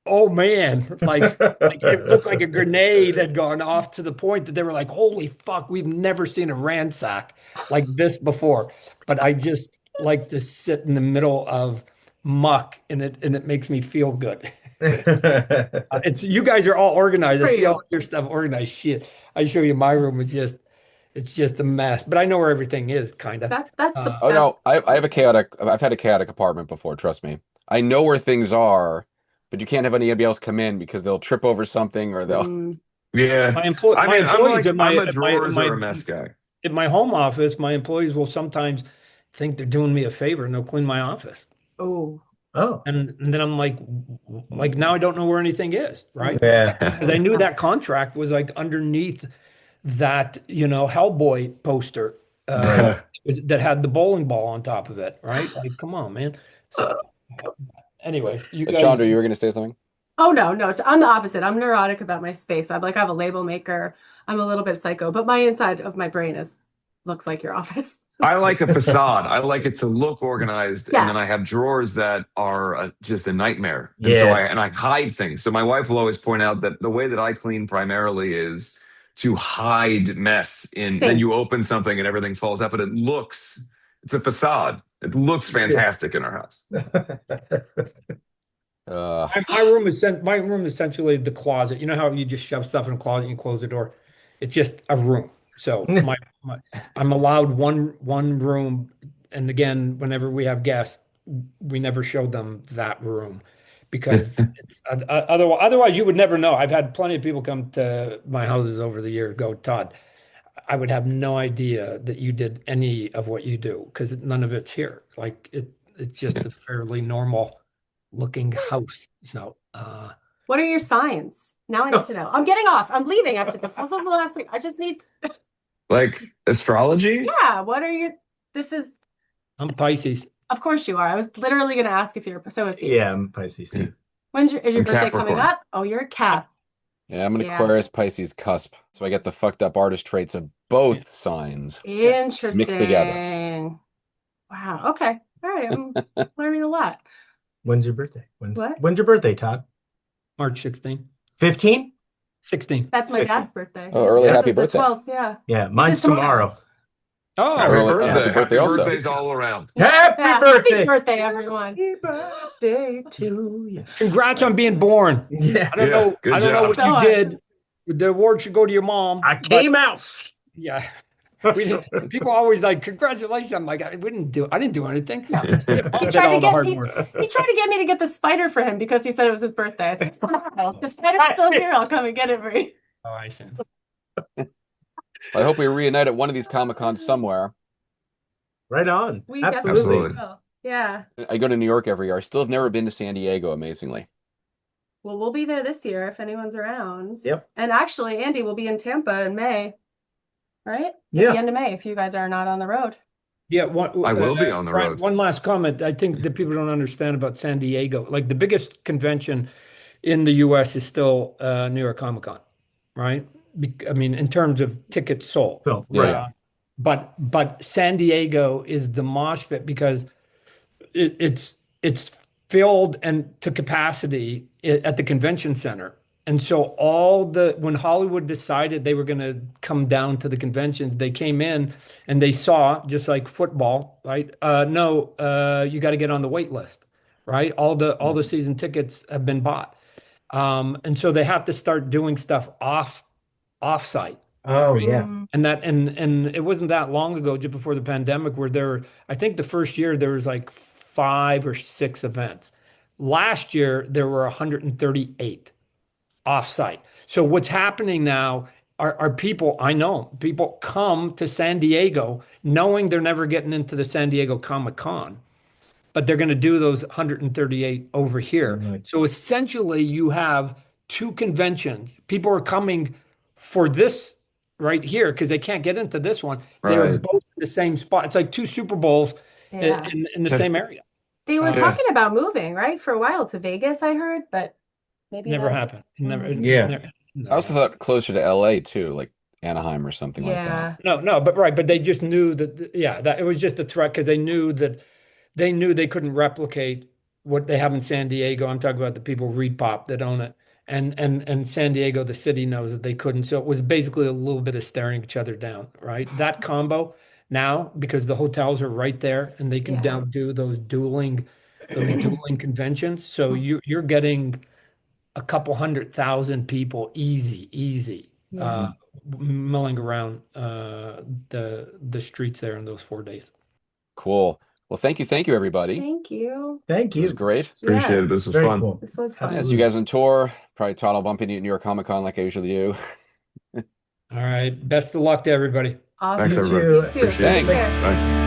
Oh man, like it looked like a grenade had gone off to the point that they were like, "Holy fuck, we've never seen a ransack like this before." But I just like to sit in the middle of muck and it makes me feel good. It's you guys are all organized. I For see all you. your stuff organized. Shit. I show you my room, it's just a mess. But I know where everything is, kind of. That's the Oh best. no, I've had a chaotic apartment before, trust me. I know where things are, but you can't have anybody else come in because they'll trip over something or they'll Mm, Yeah. My employ I my mean, employees at I'm a at my drawers or a mess guy. at my home office, my employees will sometimes think they're doing me a favor and they'll clean my office. oh, Oh. And then I'm like now I don't know where anything is, right? Yeah. Because I knew that contract was like underneath that, Hellboy poster Right. that had the bowling ball on top of it, right? Like, come on, man. So, anyway, you guys, Chandra, you were gonna say something? oh no. So I'm the opposite. I'm neurotic about my space. I'm like I have a label maker. I'm a little bit psycho, but my inside of my brain looks like your office. I like a facade. I like it to look organized, and then Yeah. I have drawers that are just a nightmare. And so Yeah. I hide things. So my wife will always point out that the way that I clean primarily is to hide mess in. Then Same. you open something and everything falls out, but it's a facade. It looks fantastic in our house. my room is essentially the closet. You know how you just shove stuff in a closet and you close the door? It's just a room. So I'm allowed one room, and again, whenever we have guests, we never show them that room because it's otherwise you would never know. I've had plenty of people come to my houses over the years go, "Todd, I would have no idea that you did any of what you do because none of it's here." Like it's just a fairly normal looking house. So What are your signs? Now I need to know. I'm getting off. I'm leaving after this. That's the last thing. I just need Like astrology? yeah. What are your this is I'm Pisces. of course you are. I was literally gonna ask if you're a so is he. Yeah, I'm Pisces too. Is your I'm birthday coming Capricorn. up? Oh, you're a Cap. Yeah, I'm an Yeah. Aquarius Pisces cusp. So I get the fucked up artist traits of both signs. Interesting. Mixed together. Wow. Okay. All right. I'm learning a lot. When's your birthday? What? When's your birthday, Todd? March 16. 15? 16. That's my 16. dad's birthday. Oh, early This happy is the birthday. 12th, yeah. Yeah, mine's tomorrow. tomorrow. Oh, Happy Early- birthday. happy birthday also. birthdays all around. Happy Yeah, birthday. Happy birthday, everyone. Happy birthday to you. congrats on being born. Yeah. I don't Yeah, know. good I don't know job. what you did. The award should go to your mom. I but came out. yeah. We didn't, people always like, "Congratulations." I'm like, I didn't do anything. No. I He did tried all to the hard get work. he tried to get me to get the spider for him because he said it was his birthday. I said, "No, the spider's still here. I'll come and get it for you." Oh, I see. I hope we reunite at one of these Comic Cons somewhere. Right on. We Absolutely. Absolutely. will. Yeah. I go to New York every year. I still have never been to San Diego, amazingly. Well, we'll be there this year if anyone's around. Yep. And actually, Andy will be in Tampa in May. Right? At Yeah. the end of May, if you guys are not on the road. Yeah, I will be on the Brian, road. one last comment. I think that people don't understand about San Diego. Like the biggest convention in the U.S. is still New York Comic Con, right? I mean, in terms of tickets sold. So, Yeah. right. But San Diego is the mosh pit because it's filled and to capacity at the convention center. And so when Hollywood decided they were going to come down to the conventions, they came in and they saw, just like football, right? No, you got to get on the wait list, right? All the season tickets have been bought. And so they have to start doing stuff off site. Oh yeah. Mm. And it wasn't that long ago, just before the pandemic, where I think the first year there was like 5 or 6 events. Last year there were 138 offsite. So what's happening now are people, I know, people come to San Diego knowing they're never getting into the San Diego Comic-Con, but they're going to do those 138 over here. Right. So essentially, you have 2 conventions. People are coming for this right here because they can't get into this one. They are Right. both in the same spot. It's like 2 Super Bowls Yeah. in the same area. They were Yeah. talking about moving, right, for a while to Vegas, I heard, but maybe Never that's happened. Never. Yeah. never I also thought closer to LA too, like Anaheim or something like yeah. that. No, but they just knew that, yeah, that it was just a threat because they knew they couldn't replicate what they have in San Diego. I'm talking about the people Repop that own it. And San Diego, the city knows that they couldn't. So it was basically a little bit of staring each other down, right? That combo now, because the hotels are right there and they can Yeah. now do those dueling conventions. So you're getting a couple 100,000 people easy Yeah. milling around the streets there in those 4 days. Cool. Well, thank you, everybody. Thank you. Thank It was you. great. Appreciate Yeah. it. This was Very fun. cool. This was fun. Yeah, see you guys on tour. Probably Todd will bump into you at New York Comic Con like I usually do. All right. Best of luck to everybody. Awesome. Thanks, You everybody. too. You too. Appreciate Thanks. it. Take care. Bye.